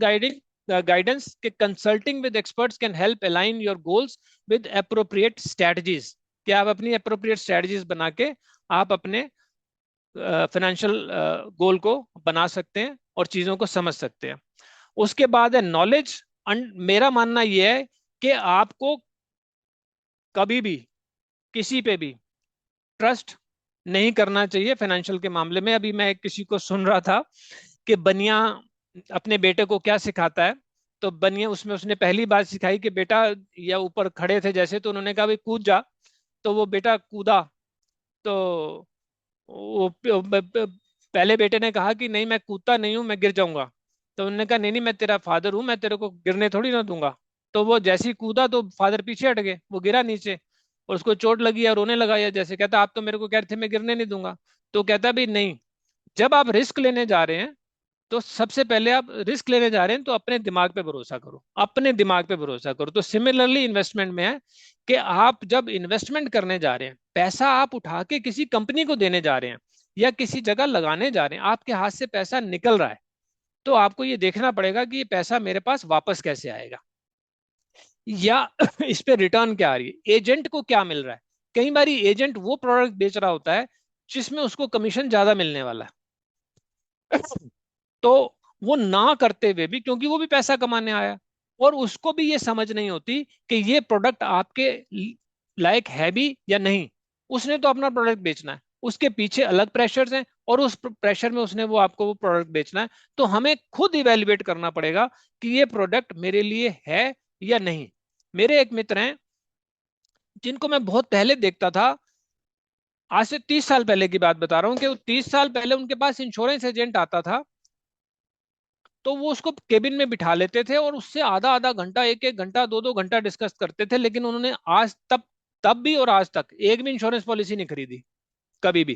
गाइडेंस के consulting with experts can help align your goals with appropriate strategies, कि आप अपनी अप्रोप्रिएट स्ट्रेटजीज बना के आप अपने फाइनेंशियल गोल को बना सकते हैं और चीजों को समझ सकते हैं। उसके बाद है नॉलेज। मेरा मानना यह है कि आपको कभी भी किसी पे भी ट्रस्ट नहीं करना चाहिए फाइनेंशियल के मामले में। अभी मैं किसी को सुन रहा था कि बनिया अपने बेटे को क्या सिखाता है, तो बनिया उसमें उसने पहली बात सिखाई कि बेटा, या ऊपर खड़े थे जैसे, तो उन्होंने कहा भाई कूद जा, तो वो बेटा कूदा। तो वो पहले बेटे ने कहा कि नहीं मैं कूदता नहीं हूं, मैं गिर जाऊंगा। तो उन्होंने कहा नहीं नहीं, मैं तेरा फादर हूं, मैं तेरे को गिरने थोड़ी ना दूंगा। तो वो जैसे ही कूदा तो फादर पीछे हट गए, वो गिरा नीचे और उसको चोट लगी और रोने लगा। या जैसे कहता आप तो मेरे को कह रहे थे मैं गिरने नहीं दूंगा। तो कहता भी नहीं, जब आप रिस्क लेने जा रहे हैं तो सबसे पहले आप रिस्क लेने जा रहे हैं तो अपने दिमाग पे भरोसा करो, अपने दिमाग पे भरोसा करो। तो सिमिलरली इन्वेस्टमेंट में है कि आप जब इन्वेस्टमेंट करने जा रहे हैं, पैसा आप उठा के किसी कंपनी को देने जा रहे हैं या किसी जगह लगाने जा रहे हैं, आपके हाथ से पैसा निकल रहा है, तो आपको ये देखना पड़ेगा कि ये पैसा मेरे पास वापस कैसे आएगा, या इस पे रिटर्न क्या आ रही है, एजेंट को क्या मिल रहा है। कई बार एजेंट वो प्रोडक्ट बेच रहा होता है जिसमें उसको कमीशन ज्यादा मिलने वाला है, तो वो ना करते हुए भी, क्योंकि वो भी पैसा कमाने आया और उसको भी ये समझ नहीं होती कि ये प्रोडक्ट आपके लायक है भी या नहीं, उसने तो अपना प्रोडक्ट बेचना है, उसके पीछे अलग प्रेशर्स हैं और उस प्रेशर में उसने वो आपको वो प्रोडक्ट बेचना है। तो हमें खुद इवेल्युएट करना पड़ेगा कि ये प्रोडक्ट मेरे लिए है या नहीं। मेरे एक मित्र हैं जिनको मैं बहुत पहले देखता था, आज से 30 साल पहले की बात बता रहा हूँ, कि 30 साल पहले उनके पास इंश्योरेंस एजेंट आता था, तो वो उसको केबिन में बिठा लेते थे और उससे आधा आधा घंटा, एक एक घंटा, दो दो घंटा डिस्कस करते थे। लेकिन उन्होंने आज तब तब भी और आज तक एक भी इंश्योरेंस पॉलिसी नहीं खरीदी कभी भी,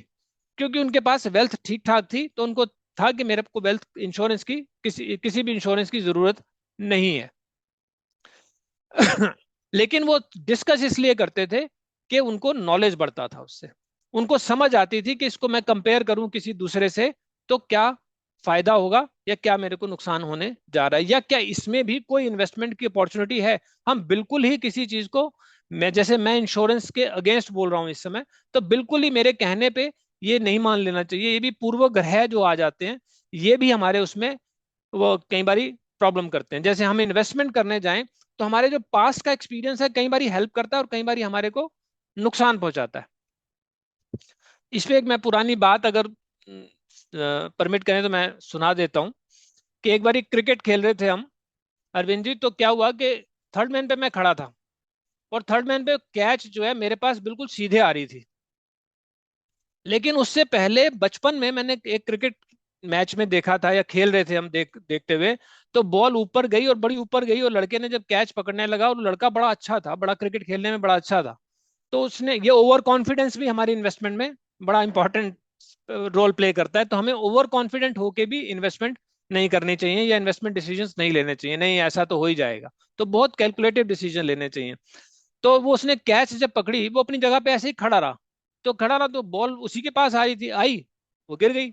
क्योंकि उनके पास वेल्थ ठीक ठाक थी। तो उनको था कि मेरे को वेल्थ इंश्योरेंस की, किसी भी इंश्योरेंस की जरूरत नहीं है। लेकिन वो डिस्कस इसलिए करते थे कि उनको नॉलेज बढ़ता था उससे, उनको समझ आती थी कि इसको मैं कंपेयर करूं किसी दूसरे से तो क्या फायदा होगा या क्या मेरे को नुकसान होने जा रहा है, या क्या इसमें भी कोई इन्वेस्टमेंट की अपॉर्चुनिटी है। हम बिल्कुल ही किसी चीज को, मैं इंश्योरेंस के अगेंस्ट बोल रहा हूं इस समय, तो बिल्कुल ही मेरे कहने पे ये नहीं मान लेना चाहिए। ये भी पूर्व ग्रह जो आ जाते हैं, ये भी हमारे उसमें वो कई बारी प्रॉब्लम करते हैं। जैसे हम इन्वेस्टमेंट करने जाएं तो हमारे जो पास्ट का एक्सपीरियंस है कई बारी हेल्प करता है और कई बारी हमारे को नुकसान पहुंचाता है। इस पे एक मैं पुरानी बात अगर परमिट करें तो मैं सुना देता हूँ कि एक बारी क्रिकेट खेल रहे थे हम, अरविंद जी। तो क्या हुआ कि थर्ड मैन पे मैं खड़ा था और थर्ड मैन पे कैच जो है मेरे पास बिल्कुल सीधे आ रही थी। लेकिन उससे पहले बचपन में मैंने एक क्रिकेट मैच में देखा था, या खेल रहे थे हम देखते हुए, तो बॉल ऊपर गई और बड़ी ऊपर गई और लड़के ने जब कैच पकड़ने लगा, और लड़का बड़ा अच्छा था, बड़ा क्रिकेट खेलने में बड़ा अच्छा था, तो उसने, ये ओवर कॉन्फिडेंस भी हमारी इन्वेस्टमेंट में बड़ा इंपॉर्टेंट रोल प्ले करता है। तो हमें ओवर कॉन्फिडेंट होके भी इन्वेस्टमेंट नहीं करनी चाहिए या इन्वेस्टमेंट डिसीजंस नहीं लेने चाहिए, नहीं ऐसा तो हो ही जाएगा। तो बहुत कैलकुलेटिव डिसीजन लेने चाहिए। तो वो उसने कैच जब पकड़ी, वो अपनी जगह पे ऐसे ही खड़ा रहा, तो खड़ा रहा तो बॉल उसी के पास आ रही थी, आई, वो गिर गई,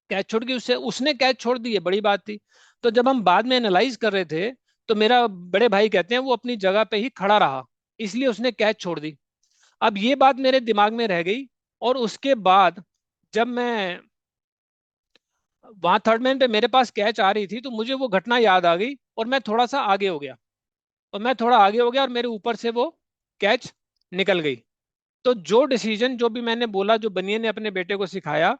कैच छोड़ गई उससे, उसने कैच छोड़ दी, है बड़ी बात थी। तो जब हम बाद में एनालाइज कर रहे थे तो मेरा बड़े भाई कहते हैं वो अपनी जगह पे ही खड़ा रहा, इसलिए उसने कैच छोड़ दी। अब ये बात मेरे दिमाग में रह गई, और उसके बाद जब मैं वहां थर्ड मैन पे मेरे पास कैच आ रही थी तो मुझे वो घटना याद आ गई और मैं थोड़ा सा आगे हो गया, और मैं थोड़ा आगे हो गया और मेरे ऊपर से वो कैच निकल गई। तो जो डिसीजन जो भी मैंने बोला, जो बनिए ने अपने बेटे को सिखाया,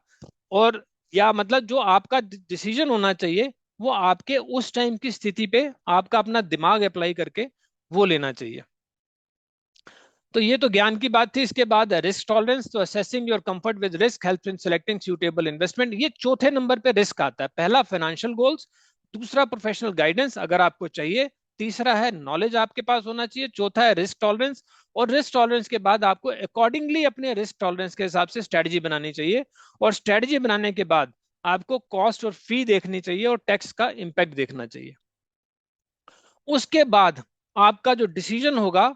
और या मतलब जो आपका डिसीजन होना चाहिए, वो आपके उस टाइम की स्थिति पे आपका अपना दिमाग अप्लाई करके वो लेना चाहिए। तो ये तो ज्ञान की बात थी। इसके बाद रिस्क टॉलरेंस, तो assessing your comfort with risk helps in selecting suitable investment. ये चौथे नंबर पे रिस्क आता है। पहला फाइनेंशियल गोल्स, दूसरा प्रोफेशनल गाइडेंस अगर आपको चाहिए, तीसरा है नॉलेज आपके पास होना चाहिए, चौथा है रिस्क टॉलरेंस। और रिस्क टॉलरेंस के बाद आपको अकॉर्डिंगली अपने रिस्क टॉलरेंस के हिसाब से स्ट्रेटजी बनानी चाहिए, और स्ट्रेटजी बनाने के बाद आपको कॉस्ट और फी देखनी चाहिए और टैक्स का इम्पैक्ट देखना चाहिए। उसके बाद आपका जो डिसीजन होगा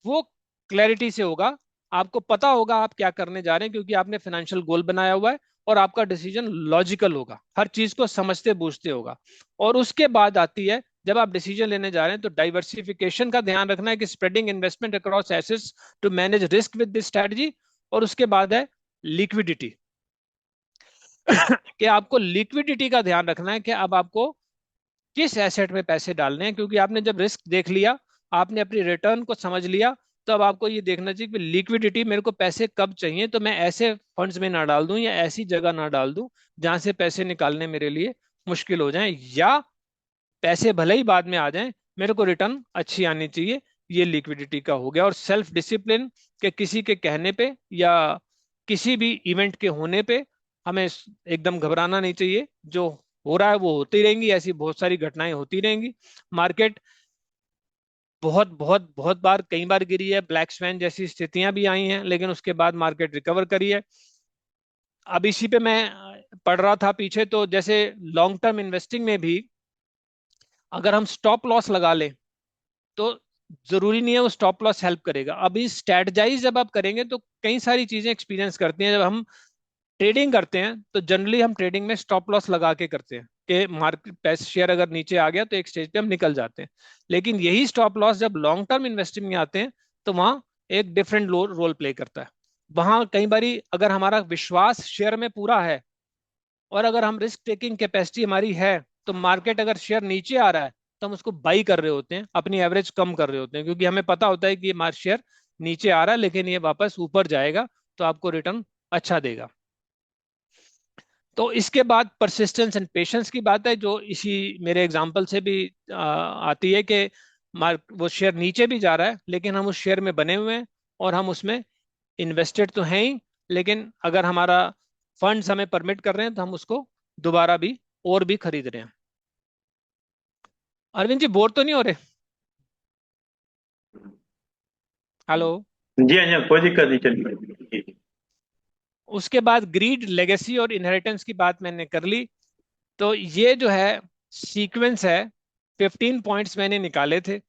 वो क्लैरिटी से होगा, आपको पता होगा आप क्या करने जा रहे हैं, क्योंकि आपने फाइनेंशियल गोल बनाया हुआ है, और आपका डिसीजन लॉजिकल होगा, हर चीज को समझते बूझते होगा। और उसके बाद आती है, जब आप डिसीजन लेने जा रहे हैं तो डाइवर्सिफिकेशन का ध्यान रखना है कि spreading investment across assets to manage risk with this strategy. और उसके बाद है लिक्विडिटी, कि आपको लिक्विडिटी का ध्यान रखना है कि अब आपको किस एसेट में पैसे डालने हैं, क्योंकि आपने जब रिस्क देख लिया, आपने अपनी रिटर्न को समझ लिया, तो अब आपको ये देखना चाहिए कि लिक्विडिटी, मेरे को पैसे कब चाहिए, तो मैं ऐसे फंड्स में ना डाल दूं या ऐसी जगह ना डाल दूं जहां से पैसे निकालने मेरे लिए मुश्किल हो जाए, या पैसे भले ही बाद में आ जाएं, मेरे को रिटर्न अच्छी आनी चाहिए। ये लिक्विडिटी का हो गया। और सेल्फ डिसिप्लिन के किसी के कहने पे या किसी भी इवेंट के होने पे हमें एकदम घबराना नहीं चाहिए। जो हो रहा है वो होती रहेंगी, ऐसी बहुत सारी घटनाएं होती रहेंगी। मार्केट बहुत बहुत बहुत बार, कई बार गिरी है, ब्लैक स्वैन जैसी स्थितियां भी आई हैं, लेकिन उसके बाद मार्केट रिकवर करी है। अब इसी पे मैं पढ़ रहा था पीछे, तो जैसे लॉन्ग टर्म इन्वेस्टिंग में भी अगर हम स्टॉप लॉस लगा लें तो जरूरी नहीं है वो स्टॉप लॉस हेल्प करेगा। अभी स्ट्रेटजाइज जब आप करेंगे तो कई सारी चीजें एक्सपीरियंस करती हैं। जब हम ट्रेडिंग करते हैं तो जनरली हम ट्रेडिंग में स्टॉप लॉस लगा के करते हैं कि मार्केट पैसे शेयर अगर नीचे आ गया तो एक स्टेज पे हम निकल जाते हैं। लेकिन यही स्टॉप लॉस जब लॉन्ग टर्म इन्वेस्टिंग में आते हैं तो वहाँ एक डिफरेंट रोल प्ले करता है। वहाँ कई बारी अगर हमारा विश्वास शेयर में पूरा है और अगर हम रिस्क टेकिंग कैपेसिटी हमारी है, तो मार्केट अगर शेयर नीचे आ रहा है तो हम उसको बाई कर रहे होते हैं, अपनी एवरेज कम कर रहे होते हैं, क्योंकि हमें पता होता है कि ये शेयर नीचे आ रहा है लेकिन ये वापस ऊपर जाएगा तो आपको रिटर्न अच्छा देगा। तो इसके बाद परसिस्टेंस एंड पेशेंस की बात है, जो इसी मेरे एग्जांपल से भी आती है कि वो शेयर नीचे भी जा रहा है लेकिन हम उस शेयर में बने हुए हैं और हम उसमें इन्वेस्टेड तो हैं ही, लेकिन अगर हमारा फंड्स हमें परमिट कर रहे हैं तो हम उसको दोबारा भी और भी खरीद रहे हैं। अरविंद जी, बोर तो नहीं हो रहे? हेलो।
जी हाँ जी हाँ, कोई दिक्कत नहीं, चलिए।
उसके बाद ग्रीड, लेगेसी और इनहेरिटेंस की बात मैंने कर ली। तो ये जो है सीक्वेंस है, 15 पॉइंट्स मैंने निकाले थे।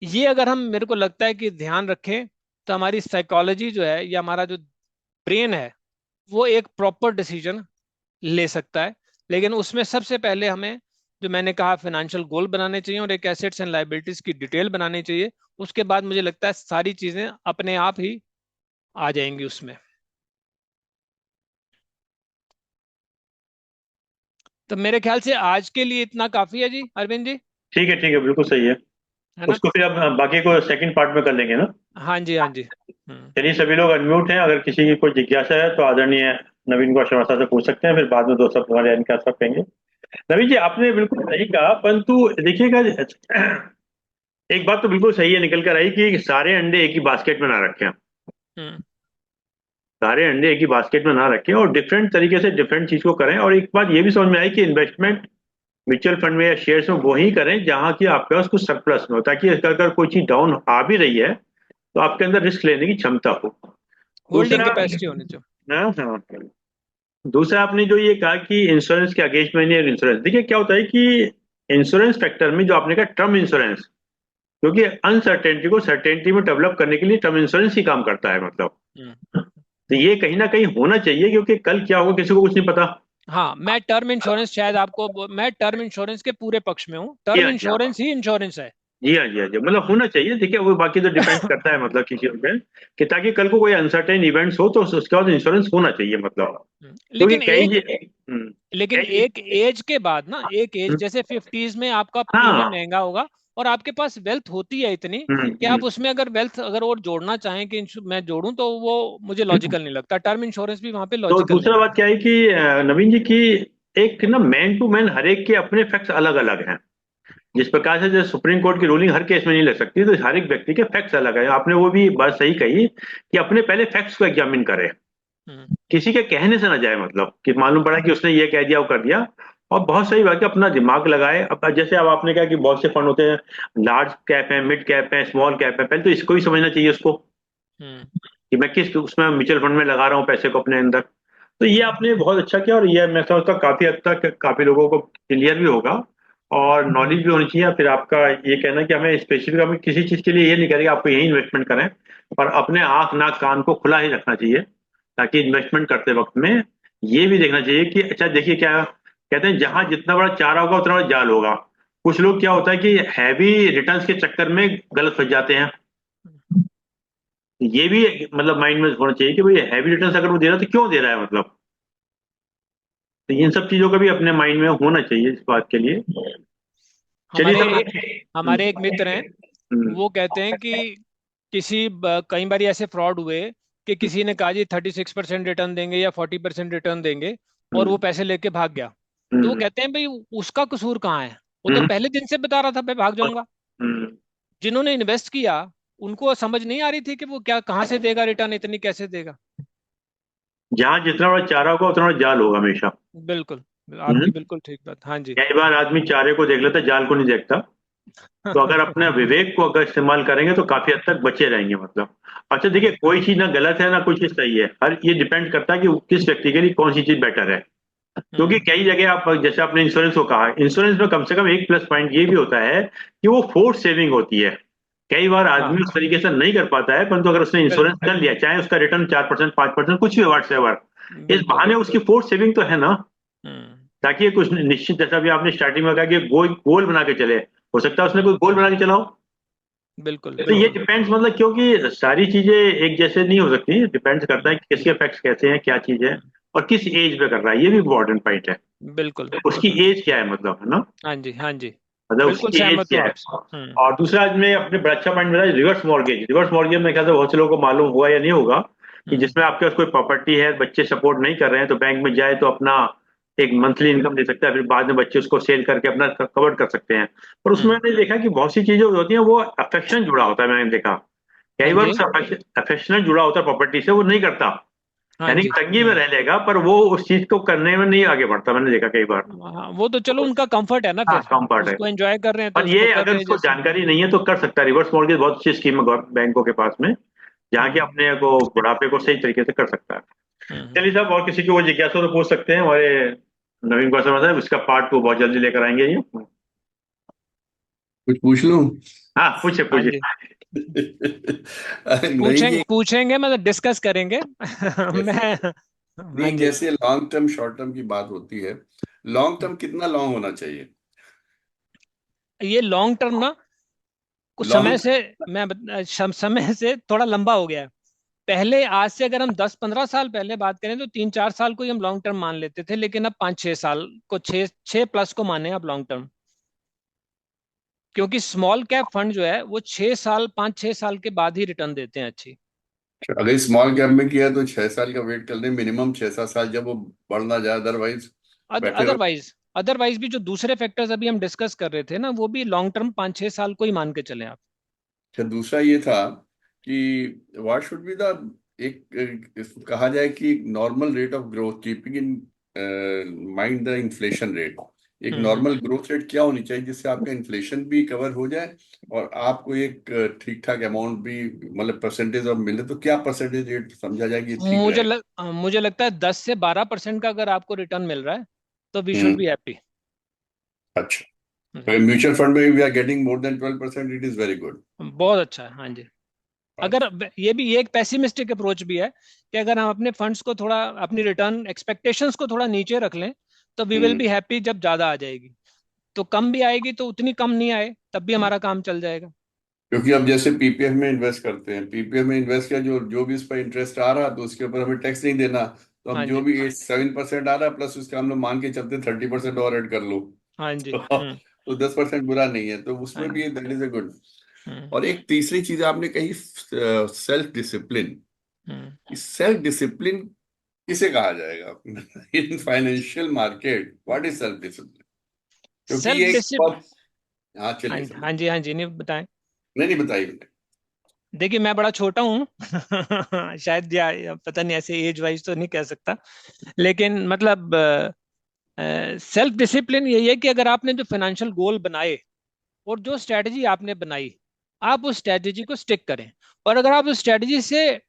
ये अगर हम, मेरे को लगता है कि ध्यान रखें तो हमारी साइकोलॉजी जो है या हमारा जो ब्रेन है वो एक प्रॉपर डिसीजन ले सकता है। लेकिन उसमें सबसे पहले हमें, जो मैंने कहा, फाइनेंशियल गोल बनाने चाहिए और एक एसेट्स एंड लाइबिलिटीज की डिटेल बनानी चाहिए। उसके बाद मुझे लगता है सारी चीजें अपने आप ही आ जाएंगी उसमें। तो मेरे ख्याल से आज के लिए इतना काफी है जी, अरविंद जी,
ठीक है, बिल्कुल सही है।
है ना?
उसको फिर अब बाकी को सेकंड पार्ट में कर लेंगे ना।
हाँ जी, हाँ जी।
चलिए, सभी लोग अनम्यूट हैं, अगर किसी की कोई जिज्ञासा है तो आदरणीय नवीन कौर शर्मा साहब से पूछ सकते हैं, फिर बाद में दो सब हमारे इनका सब कहेंगे। नवीन जी, आपने बिल्कुल सही कहा, परंतु देखिएगा, एक बात तो बिल्कुल सही है निकल कर आई कि सारे अंडे एक ही बास्केट में ना रखें।
हम्म।
सारे अंडे एक ही बास्केट में ना रखें और डिफरेंट तरीके से डिफरेंट चीज को करें। और एक बात ये भी समझ में आई कि इन्वेस्टमेंट म्यूचुअल फंड में या शेयर्स में वही करें जहां की आपके पास कुछ सरप्लस में हो, ताकि अगर कोई चीज डाउन आ भी रही है तो आपके अंदर रिस्क लेने की क्षमता हो।
होल्डिंग
दूसरा,
कैपेसिटी होनी चाहिए।
हाँ हाँ, दूसरा आपने जो ये कहा कि इंश्योरेंस के अगेंस्ट में नहीं, इंश्योरेंस, देखिए क्या होता है कि इंश्योरेंस सेक्टर में जो आपने कहा टर्म इंश्योरेंस, क्योंकि अनसर्टेनिटी को सर्टेनिटी में डेवलप करने के लिए टर्म इंश्योरेंस ही काम करता है, मतलब
हम्म।
तो ये कहीं ना कहीं होना चाहिए, क्योंकि कल क्या होगा किसी को कुछ नहीं पता।
हाँ, मैं टर्म इंश्योरेंस, शायद आपको, मैं टर्म इंश्योरेंस के पूरे पक्ष में हूँ।
जी
टर्म
हाँ जी हाँ,
इंश्योरेंस ही इंश्योरेंस है।
जी हाँ जी हाँ जी, मतलब होना चाहिए। देखिए वो बाकी तो डिपेंड करता है, मतलब किसी पे, कि ताकि कल को कोई अनसर्टेन इवेंट्स हो तो उसके बाद इंश्योरेंस होना चाहिए, मतलब क्योंकि
लेकिन
कई
एक लेकिन
कई
एक एज के बाद ना, एक एज
हम्म,
जैसे 50s में आपका प्रीमियम
हाँ,
महंगा होगा और आपके पास वेल्थ होती है इतनी कि
हम्म।
आप उसमें अगर वेल्थ अगर और जोड़ना चाहें कि मैं जोड़ूं, तो वो मुझे लॉजिकल नहीं लगता। टर्म इंश्योरेंस भी वहां पे
तो
लॉजिकल नहीं
दूसरा
है।
बात क्या है कि नवीन जी की, एक ना मैन टू मैन हर एक के अपने फैक्ट्स अलग अलग हैं। जिस प्रकार से जो सुप्रीम कोर्ट की रूलिंग हर केस में नहीं ले सकती, तो हर एक व्यक्ति के फैक्ट्स अलग है। आपने वो भी बात सही कही कि अपने पहले फैक्ट्स को एग्जामिन करें,
हम्म।
किसी के कहने से ना जाए, मतलब कि मालूम पड़ा कि उसने ये कह दिया वो कर दिया। और बहुत सही बात है, अपना दिमाग लगाए। अब जैसे अब आपने कहा कि बहुत से फंड होते हैं, लार्ज कैप है, मिड कैप है, स्मॉल कैप है, पहले तो इसको भी समझना चाहिए उसको,
हम्म।
कि मैं किस उसमें म्यूचुअल फंड में लगा रहा हूँ पैसे को अपने अंदर। तो ये आपने बहुत अच्छा किया, और ये मैं समझता हूँ काफी हद तक काफी लोगों को क्लियर भी होगा और नॉलेज भी होनी चाहिए। फिर आपका ये कहना कि हमें स्पेसिफिक, हमें किसी चीज के लिए ये नहीं करेंगे आपको यही इन्वेस्टमेंट करें, पर अपने आंख नाक कान को खुला ही रखना चाहिए, ताकि इन्वेस्टमेंट करते वक्त में ये भी देखना चाहिए कि अच्छा देखिए, क्या कहते हैं, जहां जितना बड़ा चारा होगा उतना बड़ा जाल होगा। कुछ लोग क्या होता है कि हैवी रिटर्न्स के चक्कर में गलत फंस जाते हैं। ये भी मतलब माइंड में होना चाहिए कि भाई हैवी रिटर्न्स अगर वो दे रहा है तो क्यों दे रहा है, मतलब तो इन सब चीजों का भी अपने माइंड में होना चाहिए इस बात के लिए। चलिए
हमारे
हम्म,
हमारे एक मित्र हैं,
हम्म,
वो कहते हैं कि कई बार ऐसे फ्रॉड हुए कि किसी ने कहा जी 36% रिटर्न देंगे या 40% रिटर्न देंगे, और वो
हम्म,
पैसे लेके भाग गया। तो वो
हम्म,
कहते हैं भाई उसका कसूर कहाँ है? वो तो
हम्म,
पहले दिन से बता रहा था मैं भाग जाऊंगा।
हम्म।
जिन्होंने इन्वेस्ट किया उनको समझ नहीं आ रही थी कि वो क्या कहाँ से देगा रिटर्न, इतनी कैसे देगा।
जहाँ जितना बड़ा चारा होगा उतना बड़ा जाल होगा हमेशा।
बिल्कुल,
हम्म।
आपकी बिल्कुल ठीक बात। हाँ जी।
कई बार आदमी चारे को देख लेता है, जाल को नहीं देखता। तो अगर अपने विवेक को अगर इस्तेमाल करेंगे तो काफी हद तक बचे रहेंगे मतलब। अच्छा देखिए, कोई चीज ना गलत है ना कोई चीज सही है, हर ये डिपेंड करता है कि किस व्यक्ति के लिए कौन सी चीज बेटर है। क्योंकि
हम्म।
कई जगह आप जैसे आपने इंश्योरेंस को कहा, इंश्योरेंस में कम से कम एक प्लस पॉइंट ये भी होता है कि वो फोर्स सेविंग होती है। कई बार
हाँ,
आदमी उस तरीके से नहीं कर पाता है, परंतु अगर उसने इंश्योरेंस
बिल्कुल
कर लिया, चाहे उसका रिटर्न 4% 5% कुछ भी वाट एवर, इस
बिल्कुल।
बहाने उसकी फोर्स सेविंग तो है ना।
हम्म।
ताकि ये कुछ निश्चित, जैसा भी आपने स्टार्टिंग में कहा कि गोल गोल बना के चले, हो सकता है उसने कोई गोल बना के चलाओ।
बिल्कुल
तो ये
बिल्कुल।
डिपेंड्स मतलब, क्योंकि सारी चीजें एक जैसे नहीं हो सकती, डिपेंड्स करता है कि किसके इफेक्ट्स कैसे हैं, क्या चीज है, और किस एज पे कर रहा है, ये भी इम्पोर्टेंट पॉइंट है।
बिल्कुल।
उसकी एज क्या है मतलब, है ना।
हाँ जी, हाँ जी।
मतलब
बिल्कुल
उसकी एज
सहमत
क्या
हूँ
है।
आपसे। हम्म।
और दूसरा, आज मैं अपने बड़ा अच्छा पॉइंट बताया, रिवर्स मॉर्गेज। रिवर्स मॉर्गेज में क्या था, बहुत से लोगों को मालूम हुआ या नहीं होगा, कि
हम्म।
जिसमें आपके पास कोई प्रॉपर्टी है, बच्चे सपोर्ट नहीं कर रहे हैं, तो बैंक में जाए तो अपना एक मंथली इनकम दे सकता है, फिर बाद में बच्चे उसको सेल करके अपना कवर कर सकते हैं। पर उसमें
हम्म।
मैंने देखा कि बहुत सी चीजें होती हैं वो अफेक्शन जुड़ा होता है, मैंने देखा
हाँ
कई बार
जी,
उस अफेक्शनल जुड़ा होता है प्रॉपर्टी से, वो नहीं करता।
हाँ
यानी कि
जी।
तंगी में रह लेगा, पर वो उस चीज को करने में नहीं आगे बढ़ता, मैंने देखा कई बार।
हाँ, वो तो चलो उनका कंफर्ट है ना,
हाँ,
फिर
कम पार्ट है।
उसको एंजॉय कर रहे हैं तो
और
उसको
ये
कर
अगर
रहे हैं
उसको
जैसे।
जानकारी नहीं है तो कर सकता है, रिवर्स मॉर्गेज बहुत अच्छी स्कीम है बैंकों के पास में, जहाँ की
हम्म।
अपने को बुढ़ापे को सही तरीके से कर सकता है।
हम्म।
चलिए साहब, और किसी की वो जिज्ञासा तो पूछ सकते हैं, हमारे नवीन कौशल साहब इसका पार्ट 2 बहुत जल्दी लेकर आएंगे ये।
कुछ पूछ लूं?
हाँ, पूछे
हाँ
पूछे।
जी,
नहीं
पूछेंगे
जी।
पूछेंगे मतलब डिस्कस करेंगे।
जैसे
मैं। हाँ
नहीं,
जी।
जैसे लॉन्ग टर्म शॉर्ट टर्म की बात होती है, लॉन्ग टर्म कितना लॉन्ग होना चाहिए?
ये लॉन्ग टर्म ना कुछ समय
लॉन्ग
से, समय से थोड़ा लंबा हो गया है। पहले आज से अगर हम 10-15 साल पहले बात करें तो 3-4 साल को ही हम लॉन्ग टर्म मान लेते थे, लेकिन अब 5-6 साल को, 6+ को माने अब लॉन्ग टर्म। क्योंकि स्मॉल कैप फंड जो है वो 6 साल, 5-6 साल के बाद ही रिटर्न देते हैं अच्छी।
अगर स्मॉल कैप में किया तो 6 साल का वेट कर लें, मिनिमम 6-7 साल, जब वो बढ़ ना जाए, अदरवाइज बैठे रहो।
अदरवाइज अदरवाइज भी जो दूसरे फैक्टर्स अभी हम डिस्कस कर रहे थे ना, वो भी लॉन्ग टर्म 5-6 साल को ही मान के चले आप।
अच्छा, दूसरा ये था कि व्हाट शुड बी द, कहा जाए कि normal rate of growth keeping in mind the inflation rate, एक
हम्म।
नॉर्मल ग्रोथ रेट क्या होनी चाहिए जिससे आपका इन्फ्लेशन भी कवर हो जाए और आपको एक ठीक ठाक अमाउंट भी, मतलब परसेंटेज ऑफ मिले, तो क्या परसेंटेज रेट समझा जाए कि ठीक रहेगा?
मुझे लगता है 10 से 12% का अगर आपको रिटर्न मिल रहा है तो we should
hmm.
Be happy.
अच्छा, तो म्यूचुअल फंड में we are getting more than 12%, it is very good.
बहुत अच्छा है, हाँ जी। अगर ये एक पेसिमिस्टिक अप्रोच भी है कि अगर हम अपने फंड्स को थोड़ा, अपनी रिटर्न एक्सपेक्टेशंस को थोड़ा नीचे रख लें तो we will
hmm.
Be happy. जब ज्यादा आ जाएगी तो कम भी आएगी, तो उतनी कम नहीं आए तब भी हमारा काम चल जाएगा।
क्योंकि अब जैसे पीपीएफ में इन्वेस्ट करते हैं, पीपीएफ में इन्वेस्ट किया, जो जो भी उस पर इंटरेस्ट आ रहा तो उसके ऊपर हमें टैक्स नहीं देना। तो अब
हाँ
जो
जी,
भी 7% आ रहा प्लस उसका हम लोग मान के चलते 30% और ऐड कर लो।
हाँ जी।
तो 10% बुरा नहीं है, तो
हाँ
उसमें
जी।
भी दैट इज ए गुड।
हम्म।
और एक तीसरी चीज आपने कही, सेल्फ डिसिप्लिन।
हम्म।
सेल्फ डिसिप्लिन किसे कहा जाएगा in financial market? What is self discipline? क्योंकि
सेल्फ
ये एक
डिसिप्लिन।
बहुत, हाँ
हाँ
चलिए
जी,
समझ।
हाँ जी, हाँ जी, नहीं बताएं।
नहीं नहीं, बताइए।
देखिए मैं बड़ा छोटा हूँ। शायद या पता नहीं, ऐसे एज वाइज तो नहीं कह सकता, लेकिन मतलब सेल्फ डिसिप्लिन यही है कि अगर आपने जो फाइनेंशियल गोल बनाए और जो स्ट्रेटजी आपने बनाई, आप उस स्ट्रेटजी को स्टिक करें। और अगर आप उस स्ट्रेटजी से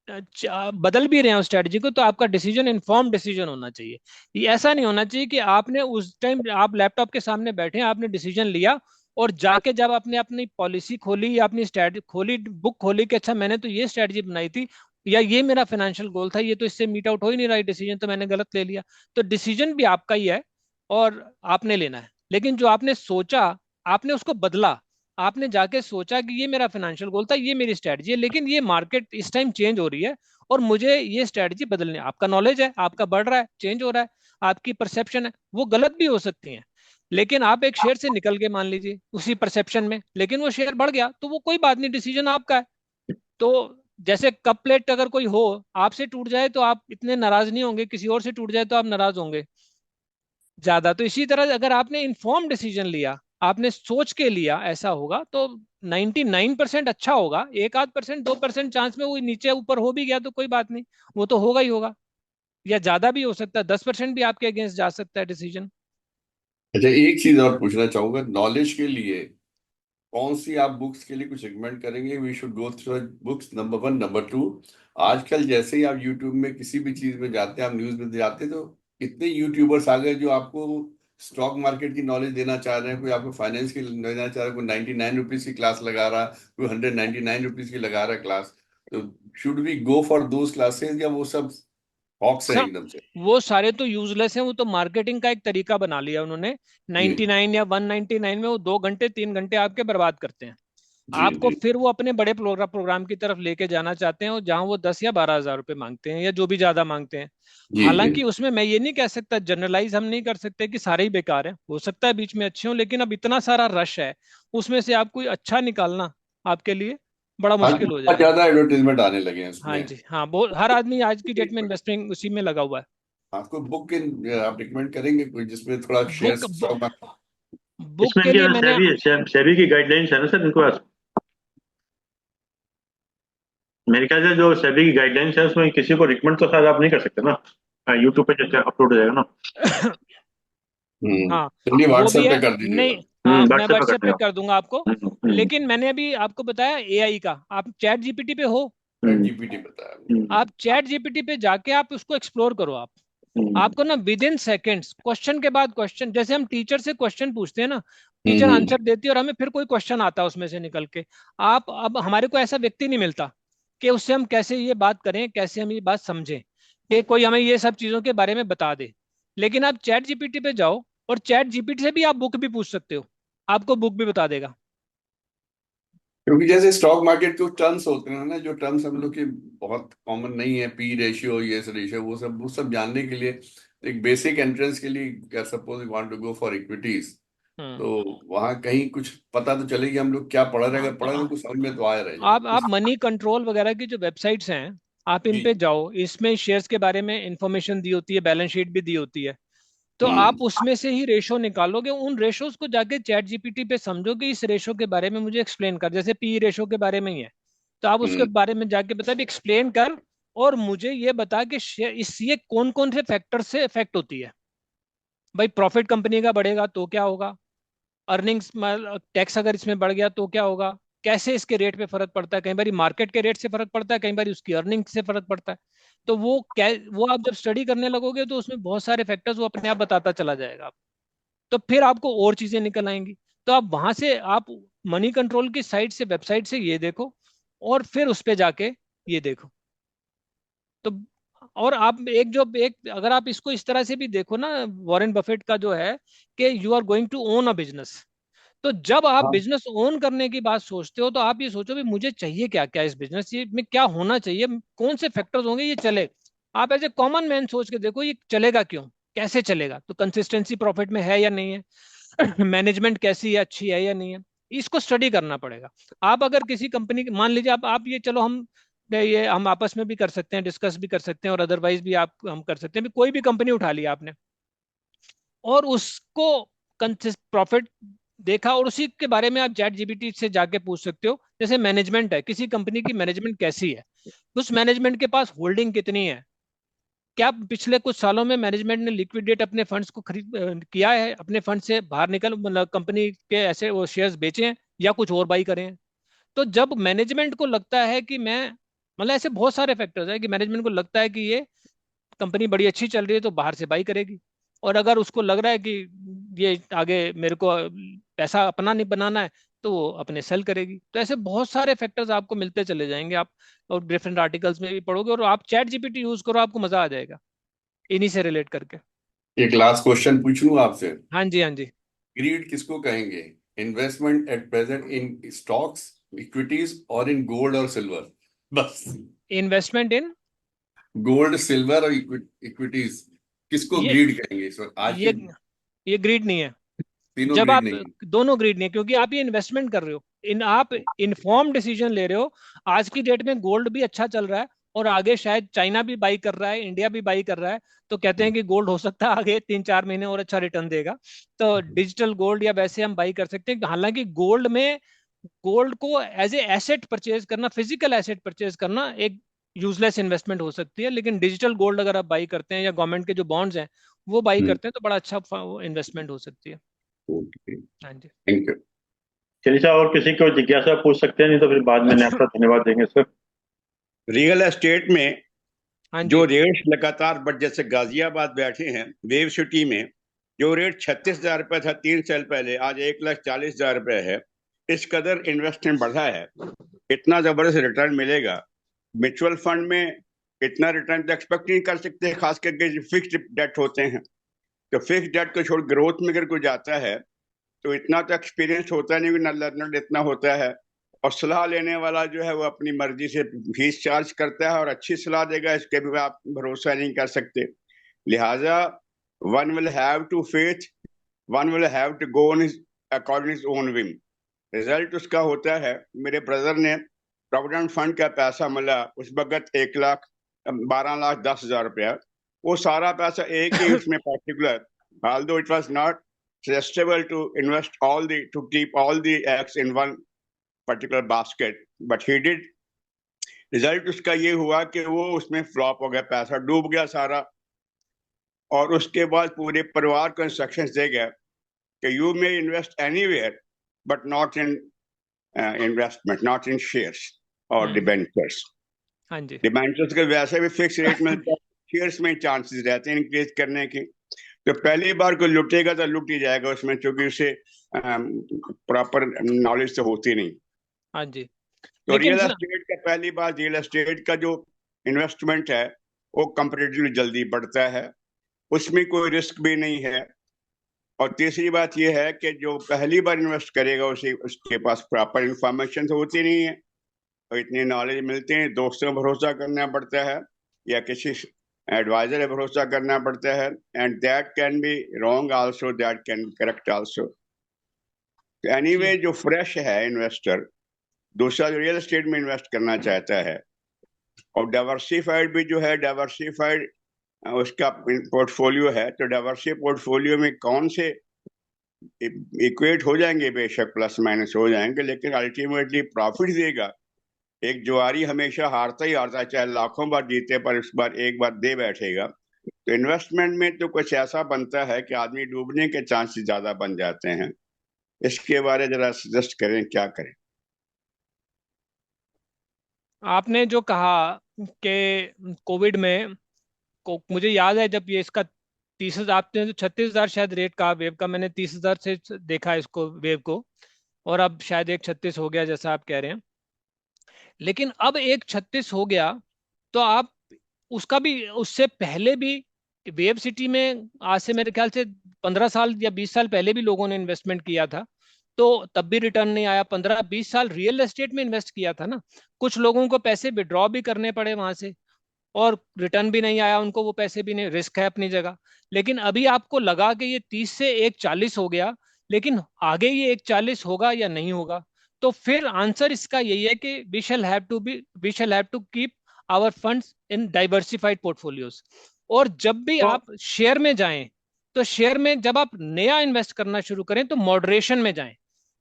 बदल भी रहे हैं उस स्ट्रेटजी को, तो आपका डिसीजन इन्फॉर्म डिसीजन होना चाहिए। ये ऐसा नहीं होना चाहिए कि आपने उस टाइम आप लैपटॉप के सामने बैठे हैं, आपने डिसीजन लिया और जाके जब आपने अपनी पॉलिसी खोली या अपनी स्ट्रेटजी खोली, बुक खोली कि अच्छा मैंने तो ये स्ट्रेटजी बनाई थी या ये मेरा फाइनेंशियल गोल था, ये तो इससे मीट आउट हो ही नहीं रहा, डिसीजन तो मैंने गलत ले लिया। तो डिसीजन भी आपका ही है और आपने लेना है, लेकिन जो आपने सोचा, आपने उसको बदला। आपने जाके सोचा कि ये मेरा फाइनेंशियल गोल था, ये मेरी स्ट्रेटजी है, लेकिन ये मार्केट इस टाइम चेंज हो रही है और मुझे ये स्ट्रेटजी बदलनी है। आपका नॉलेज है, आपका बढ़ रहा है, चेंज हो रहा है, आपकी परसेप्शन है, वो गलत भी हो सकती है, लेकिन आप एक शेयर से निकल के मान लीजिए उसी परसेप्शन में, लेकिन वो शेयर बढ़ गया तो वो कोई बात नहीं, डिसीजन आपका है। तो जैसे कप प्लेट अगर कोई हो, आपसे टूट जाए तो आप इतने नाराज नहीं होंगे, किसी और से टूट जाए तो आप नाराज होंगे ज्यादा। तो इसी तरह अगर आपने इन्फॉर्म डिसीजन लिया, आपने सोच के लिया ऐसा होगा, तो 99% अच्छा होगा। 1 आध परसेंट 2% चांस में वो नीचे ऊपर हो भी गया तो कोई बात नहीं, वो तो होगा ही होगा। या ज्यादा भी हो सकता है, 10% भी आपके अगेंस्ट जा सकता है डिसीजन।
अच्छा, एक चीज और पूछना चाहूंगा नॉलेज के लिए, कौन सी आप बुक्स के लिए कुछ रिकमेंड करेंगे? We should go through books, number one. Number two, आजकल जैसे ही आप यूट्यूब में किसी भी चीज में जाते हैं, आप न्यूज में जाते हैं, तो इतने यूट्यूबर्स आ गए जो आपको स्टॉक मार्केट की नॉलेज देना चाह रहे हैं, कोई आपको फाइनेंस की देना चाह रहा है, कोई 99 रुपीज की क्लास लगा रहा, कोई 199 रुपीज की लगा रहा क्लास। तो should we go for those classes, या वो सब हॉक्स है
सब
एकदम से?
वो सारे तो यूजलेस हैं, वो तो मार्केटिंग का एक तरीका बना लिया उन्होंने।
जी
99 या 199 में वो 2 घंटे 3 घंटे आपके बर्बाद करते हैं।
जी
आपको
जी
फिर वो अपने बड़े प्रोग्राम की तरफ लेके जाना चाहते हैं, और जहां वो 10 या 12 हजार रुपए मांगते हैं या जो भी ज्यादा मांगते हैं।
जी जी।
हालांकि उसमें मैं ये नहीं कह सकता, जनरलाइज हम नहीं कर सकते कि सारे ही बेकार हैं, हो सकता है बीच में अच्छे हों, लेकिन अब इतना सारा रश है, उसमें से आप कोई अच्छा निकालना आपके लिए बड़ा
आजकल
मुश्किल हो
बहुत
जाएगा।
ज्यादा एडवर्टीजमेंट आने लगे हैं
हाँ
उसमें।
जी, हाँ, बहुत, हर आदमी आज की डेट में इन्वेस्टिंग उसी में लगा हुआ है।
आपको बुक इन आप रिकमेंड करेंगे कोई जिसमें थोड़ा share
book
stock market?
Book
इसमें
के
इनके
लिए
पास
मैंने,
सेबी की गाइडलाइंस है ना सर इनके पास? मेरे ख्याल से जो सेबी की गाइडलाइंस है उसमें किसी को रिकमेंड तो शायद आप नहीं कर सकते ना, यूट्यूब पे जैसे अपलोड हो जाएगा ना।
हाँ
चलिए
वो भी
व्हाट्सएप पे
है,
कर
नहीं,
दीजिएगा।
हाँ मैं
व्हाट्सएप पे
व्हाट्सएप
करते
पे
हैं।
कर दूंगा आपको।
हम्म
लेकिन मैंने अभी आपको बताया एआई का, आप चैट जीपीटी पे हो,
चैट
हम्म
जीपीटी बताया।
आप चैट जीपीटी पे जाके आप उसको एक्सप्लोर करो आप।
हम्म
आपको ना विद इन सेकेंड्स, क्वेश्चन के बाद क्वेश्चन, जैसे हम टीचर से क्वेश्चन पूछते हैं ना, टीचर
हम्म।
आंसर देती है और हमें फिर कोई क्वेश्चन आता है उसमें से निकल के। आप, अब हमारे को ऐसा व्यक्ति नहीं मिलता कि उससे हम कैसे ये बात करें, कैसे हम ये बात समझें, कि कोई हमें ये सब चीजों के बारे में बता दे। लेकिन आप चैट जीपीटी पे जाओ, और चैट जीपीटी से भी आप बुक भी पूछ सकते हो, आपको बुक भी बता देगा।
क्योंकि जैसे स्टॉक मार्केट के टर्म्स होते हैं ना, जो टर्म्स हम लोग के बहुत कॉमन नहीं है, पी रेशियो, ये रेशियो, वो सब जानने के लिए, एक बेसिक एंट्रेंस के लिए, suppose you want to go for equities,
hmm.
तो वहां कहीं कुछ पता तो चलेगी हम लोग क्या पढ़ रहे हैं,
हाँ
अगर
तो
पढ़ रहे हैं तो कुछ समझ में तो आ रहा है
आप
कुछ।
मनी कंट्रोल वगैरह की जो वेबसाइट्स हैं, आप इन
जी।
पे जाओ, इसमें शेयर्स के बारे में इंफॉर्मेशन दी होती है, बैलेंस शीट भी दी होती है। तो
हम्म
आप उसमें से ही रेशो निकालोगे, उन रेशोज को जाके चैट जीपीटी पे समझोगे, इस रेशो के बारे में मुझे एक्सप्लेन कर, जैसे पी रेशो के बारे में ही है, तो आप उसके
हम्म।
बारे में जाके बता भी एक्सप्लेन कर, और मुझे ये बता कि इस ये कौन कौन से फैक्टर से इफेक्ट होती है। भाई प्रॉफिट कंपनी का बढ़ेगा तो क्या होगा, अर्निंग्स, टैक्स अगर इसमें बढ़ गया तो क्या होगा, कैसे इसके रेट पे फर्क पड़ता है, कई बार मार्केट के रेट से फर्क पड़ता है, कई बार उसकी अर्निंग से फर्क पड़ता है। तो वो क्या, वो आप जब स्टडी करने लगोगे तो उसमें बहुत सारे फैक्टर्स वो अपने आप बताता चला जाएगा। तो फिर आपको और चीजें निकल आएंगी। तो आप वहां से, आप मनी कंट्रोल की साइट से, वेबसाइट से ये देखो, और फिर उस पे जाके ये देखो। तो और आप एक जो एक, अगर आप इसको इस तरह से भी देखो ना, वॉरेन बफेट का जो है कि you are going to own a business, तो जब आप
हाँ
बिजनेस ओन करने की बात सोचते हो तो आप ये सोचो भी मुझे चाहिए क्या, क्या इस बिजनेस ये में क्या होना चाहिए, कौन से फैक्टर्स होंगे ये चले। आप एज ए कॉमन मैन सोच के देखो ये चलेगा क्यों, कैसे चलेगा, तो कंसिस्टेंसी प्रॉफिट में है या नहीं है, मैनेजमेंट कैसी है, अच्छी है या नहीं है, इसको स्टडी करना पड़ेगा। आप अगर किसी कंपनी, मान लीजिए आप ये, चलो हम आपस में भी कर सकते हैं, डिस्कस भी कर सकते हैं, और अदरवाइज भी आप हम कर सकते हैं भी, कोई भी कंपनी उठा लिया आपने और उसको प्रॉफिट देखा, और उसी के बारे में आप चैट जीपीटी से जाके पूछ सकते हो। जैसे मैनेजमेंट है किसी कंपनी की, मैनेजमेंट कैसी है, उस मैनेजमेंट के पास होल्डिंग कितनी है, क्या पिछले कुछ सालों में मैनेजमेंट ने लिक्विडेट अपने फंड्स को खरीद किया है, अपने फंड से बाहर निकल, मतलब कंपनी के ऐसे वो शेयर्स बेचे हैं या कुछ और बाई करे हैं। तो जब मैनेजमेंट को लगता है कि मैं, मतलब ऐसे बहुत सारे फैक्टर्स है कि मैनेजमेंट को लगता है कि ये कंपनी बड़ी अच्छी चल रही है तो बाहर से बाई करेगी, और अगर उसको लग रहा है कि ये आगे मेरे को पैसा अपना नहीं बनाना है तो वो अपने सेल करेगी। तो ऐसे बहुत सारे फैक्टर्स आपको मिलते चले जाएंगे, आप और डिफरेंट आर्टिकल्स में भी पढ़ोगे, और आप चैट जीपीटी यूज करो, आपको मजा आ जाएगा इन्हीं से रिलेट करके।
एक लास्ट क्वेश्चन पूछ लूं आपसे?
हाँ जी, हाँ जी।
ग्रीड किसको कहेंगे? Investment at present in stocks, equities, और इन गोल्ड और सिल्वर, बस।
इन्वेस्टमेंट इन,
गोल्ड, सिल्वर और इक्विटीज, किसको
ये
ग्रीड कहेंगे इस वक्त आज के?
ये ये ग्रीड नहीं है,
तीनों
जब
ग्रीड
आप
नहीं है।
दोनों ग्रीड नहीं, क्योंकि आप ये इन्वेस्टमेंट कर रहे हो, आप इन्फॉर्म डिसीजन ले रहे हो। आज की डेट में गोल्ड भी अच्छा चल रहा है, और आगे शायद चाइना भी बाई कर रहा है, इंडिया भी बाई कर रहा है, तो कहते हैं कि गोल्ड हो सकता है आगे 3-4 महीने और अच्छा रिटर्न देगा। तो डिजिटल गोल्ड या वैसे हम बाई कर सकते हैं। हालांकि गोल्ड को एज ए एसेट परचेज करना, फिजिकल एसेट परचेज करना एक यूजलेस इन्वेस्टमेंट हो सकती है, लेकिन डिजिटल गोल्ड अगर आप बाई करते हैं या गवर्नमेंट के जो बॉन्ड्स हैं वो बाई करते हैं तो बड़ा अच्छा इन्वेस्टमेंट हो सकती है। हाँ जी।
Thank you.
चलिए साहब, और किसी को जिज्ञासा पूछ सकते हैं, नहीं तो फिर बाद में आपका धन्यवाद देंगे सर।
रियल एस्टेट में
हाँ
जो
जी।
रेट्स लगातार बढ़, जैसे गाजियाबाद बैठे हैं वेव सिटी में, जो रेट 36,000 रुपये था 3 साल पहले, आज 1,40,000 रुपये है। इस कदर इन्वेस्टमेंट बढ़ा है, इतना जबरदस्त रिटर्न मिलेगा। म्यूचुअल फंड में इतना रिटर्न तो एक्सपेक्ट नहीं कर सकते, खास करके जो फिक्स्ड डेट होते हैं। तो फिक्स्ड डेट को छोड़ ग्रोथ में अगर कोई जाता है तो इतना तो एक्सपीरियंस होता नहीं, ना लर्नर इतना होता है। और सलाह लेने वाला जो है वो अपनी मर्जी से फीस चार्ज करता है और अच्छी सलाह देगा, इसके भी आप भरोसा नहीं कर सकते। लिहाजा one will have to faith, one will have to go on his according his own whim. Result उसका होता है, मेरे ब्रदर ने प्रोविडेंट फंड का पैसा मिला उस वक्त 1,12,10,000 रुपया, वो सारा पैसा एक ही उसमें particular, although it was not suggestive to invest to keep all the eggs in one particular basket, but he did. Result उसका ये हुआ कि वो उसमें फ्लॉप हो गया, पैसा डूब गया सारा। और उसके बाद पूरे परिवार को इंस्ट्रक्शंस दे गया कि you may invest anywhere but not in investment, not in shares और डिबेंचर्स।
हाँ जी।
डिबेंचर्स के वैसे भी फिक्स रेट मिलता है, शेयर्स में चांसेस रहते हैं इंक्रीज करने के। तो पहली बार कोई लुटेगा तो लुट ही जाएगा उसमें, क्योंकि उसे प्रॉपर नॉलेज तो होती नहीं।
हाँ जी।
तो
लेकिन
रियल एस्टेट का पहली बार, रियल एस्टेट का जो इन्वेस्टमेंट है वो कंपैरेटिवली जल्दी बढ़ता है, उसमें कोई रिस्क भी नहीं है। और तीसरी बात यह है कि जो पहली बार इन्वेस्ट करेगा उसके पास प्रॉपर इंफॉर्मेशन तो होती नहीं है, और इतनी नॉलेज मिलते हैं, दोस्तों पर भरोसा करना पड़ता है या किसी एडवाइजर पे भरोसा करना पड़ता है, and that can be wrong also, that can be correct also. Anyway जो फ्रेश है इन्वेस्टर, दूसरा जो रियल एस्टेट में इन्वेस्ट करना चाहता है, और डाइवर्सिफाइड भी जो है, डाइवर्सिफाइड उसका पोर्टफोलियो है, तो डाइवर्सिफाइड पोर्टफोलियो में कौन से इक्वेट हो जाएंगे, बेशक प्लस माइनस हो जाएंगे, लेकिन अल्टीमेटली प्रॉफिट देगा। एक जुआरी हमेशा हारता ही हारता है, चाहे लाखों बार जीते, पर इस बार एक बार दे बैठेगा। तो इन्वेस्टमेंट में तो कुछ ऐसा बनता है कि आदमी डूबने के चांसेस ज्यादा बन जाते हैं। इसके बारे जरा सजेस्ट करें, क्या करें?
आपने जो कहा कि कोविड में मुझे याद है जब ये इसका 30,000, आपने तो 36,000 शायद रेट कहा वेव का, मैंने 30,000 से देखा इसको वेव को, और अब शायद 1,36 हो गया जैसा आप कह रहे हैं। लेकिन अब 1,36 हो गया तो आप उसका भी, उससे पहले भी वेव सिटी में आज से मेरे ख्याल से 15 साल या 20 साल पहले भी लोगों ने इन्वेस्टमेंट किया था, तो तब भी रिटर्न नहीं आया। 15-20 साल रियल एस्टेट में इन्वेस्ट किया था ना, कुछ लोगों को पैसे विड्रॉ भी करने पड़े वहां से, और रिटर्न भी नहीं आया उनको, वो पैसे भी नहीं, रिस्क है अपनी जगह। लेकिन अभी आपको लगा कि ये 30 से 1,40 हो गया, लेकिन आगे ये 1,40 होगा या नहीं होगा, तो फिर आंसर इसका यही है कि we shall have to keep our funds in diversified portfolios. और जब भी
तो
आप शेयर में जाएं, तो शेयर में जब आप नया इन्वेस्ट करना शुरू करें तो मॉडरेशन में जाएं।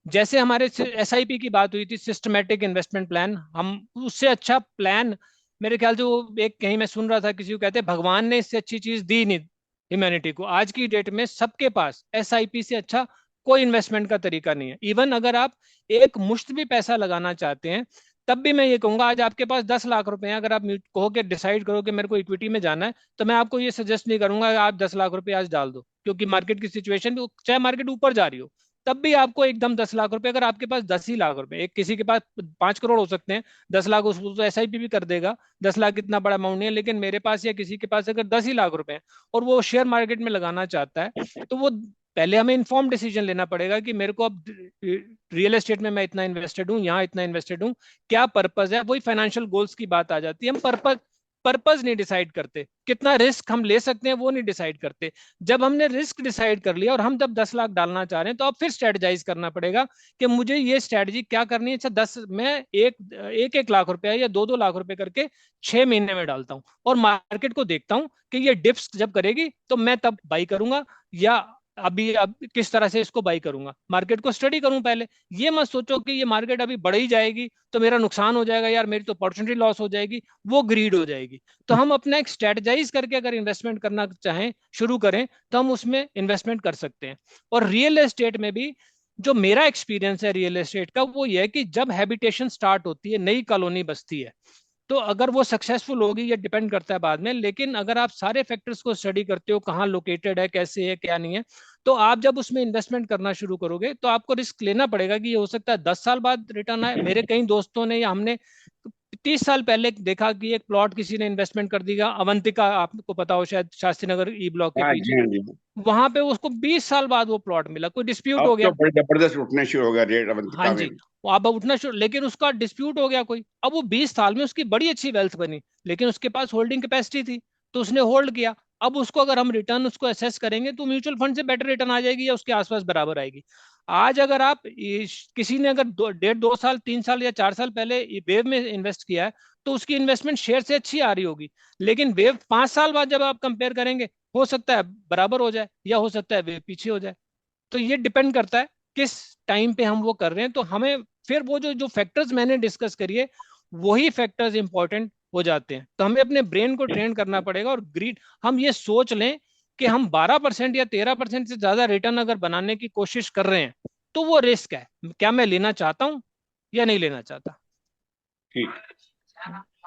जैसे हमारे SIP की बात हुई थी, सिस्टमेटिक इन्वेस्टमेंट प्लान, हम उससे अच्छा प्लान, मेरे ख्याल से वो एक कहीं मैं सुन रहा था किसी को कहते हैं भगवान ने इससे अच्छी चीज दी नहीं ह्यूमैनिटी को। आज की डेट में सबके पास SIP से अच्छा कोई इन्वेस्टमेंट का तरीका नहीं है। इवन अगर आप एक मुश्त भी पैसा लगाना चाहते हैं, तब भी मैं ये कहूंगा, आज आपके पास 10 लाख रुपए हैं, अगर आप कहो कि डिसाइड करो कि मेरे को इक्विटी में जाना है, तो मैं आपको ये सजेस्ट नहीं करूंगा कि आप 10 लाख रुपए आज डाल दो, क्योंकि मार्केट की सिचुएशन भी, चाहे मार्केट ऊपर जा रही हो, तब भी आपको एकदम 10 लाख रुपए, अगर आपके पास 10 ही लाख रुपए, एक किसी के पास 5 करोड़ हो सकते हैं, 10 लाख उसको तो SIP भी कर देगा, 10 लाख इतना बड़ा अमाउंट नहीं है, लेकिन मेरे पास या किसी के पास अगर 10 ही लाख रुपए हैं और वो शेयर मार्केट में लगाना चाहता है, तो वो पहले हमें इन्फॉर्म डिसीजन लेना पड़ेगा कि मेरे को अब रियल एस्टेट में मैं इतना इन्वेस्टेड हूँ, यहाँ इतना इन्वेस्टेड हूँ, क्या पर्पज है। वही फाइनेंशियल गोल्स की बात आ जाती है। हम पर्पज पर्पस नहीं डिसाइड करते, कितना रिस्क हम ले सकते हैं वो नहीं डिसाइड करते। जब हमने रिस्क डिसाइड कर लिया और हम जब 10 लाख डालना चाह रहे हैं तो अब फिर स्ट्रेटजाइज करना पड़ेगा कि मुझे ये स्ट्रेटजी क्या करनी है। अच्छा 10 मैं एक लाख रुपया या 2 लाख रुपए करके 6 महीने में डालता हूँ और मार्केट को देखता हूँ कि ये डिप्स जब करेगी तो मैं तब बाई करूंगा, या अभी अब किस तरह से इसको बाई करूंगा, मार्केट को स्टडी करूं पहले। ये मत सोचो कि ये मार्केट अभी बढ़ ही जाएगी तो मेरा नुकसान हो जाएगा, यार मेरी तो अपॉर्चुनिटी लॉस हो जाएगी, वो ग्रीड हो जाएगी। तो हम अपना एक स्ट्रेटजाइज करके अगर इन्वेस्टमेंट करना चाहें, शुरू करें, तो हम उसमें इन्वेस्टमेंट कर सकते हैं। और रियल एस्टेट में भी जो मेरा एक्सपीरियंस है रियल एस्टेट का, वो ये है कि जब हैबिटेशन स्टार्ट होती है, नई कॉलोनी बसती है, तो अगर वो सक्सेसफुल होगी ये डिपेंड करता है बाद में, लेकिन अगर आप सारे फैक्टर्स को स्टडी करते हो, कहाँ लोकेटेड है, कैसे है, क्या नहीं है, तो आप जब उसमें इन्वेस्टमेंट करना शुरू करोगे तो आपको रिस्क लेना पड़ेगा कि ये हो सकता है 10 साल बाद रिटर्न आए। मेरे कई दोस्तों ने या हमने 30 साल पहले देखा कि एक प्लॉट किसी ने इन्वेस्टमेंट कर दिया, अवंतिका, आपको पता हो शायद, शास्त्री नगर ई ब्लॉक के
हाँ
पीछे,
जी, हाँ जी।
वहां पे उसको 20 साल बाद वो प्लॉट मिला, कोई डिस्प्यूट
अब
हो
तो
गया।
बड़े जबरदस्त उठने शुरू हो गया रेट
हाँ
अवंतिका में
जी,
भी।
वो अब उठना शुरू, लेकिन उसका डिस्प्यूट हो गया कोई, अब वो 20 साल में उसकी बड़ी अच्छी वेल्थ बनी, लेकिन उसके पास होल्डिंग कैपेसिटी थी तो उसने होल्ड किया। अब उसको अगर हम रिटर्न उसको एसेस करेंगे तो म्यूचुअल फंड से बेटर रिटर्न आ जाएगी या उसके आसपास बराबर आएगी। आज अगर आप किसी ने अगर 1.5, 2 साल, 3 साल या 4 साल पहले वेव में इन्वेस्ट किया है तो उसकी इन्वेस्टमेंट शेयर से अच्छी आ रही होगी, लेकिन वेव 5 साल बाद जब आप कंपेयर करेंगे, हो सकता है बराबर हो जाए या हो सकता है वेव पीछे हो जाए। तो ये डिपेंड करता है किस टाइम पे हम वो कर रहे हैं। तो हमें फिर वो जो जो फैक्टर्स मैंने डिस्कस करिए, वही फैक्टर्स इंपॉर्टेंट हो जाते हैं। तो हमें अपने ब्रेन को ट्रेन करना पड़ेगा, और ग्रीड, हम ये सोच लें कि हम 12% या 13% से ज्यादा रिटर्न अगर बनाने की कोशिश कर रहे हैं तो वो रिस्क है, क्या मैं लेना चाहता हूं या नहीं लेना चाहता।
ठीक,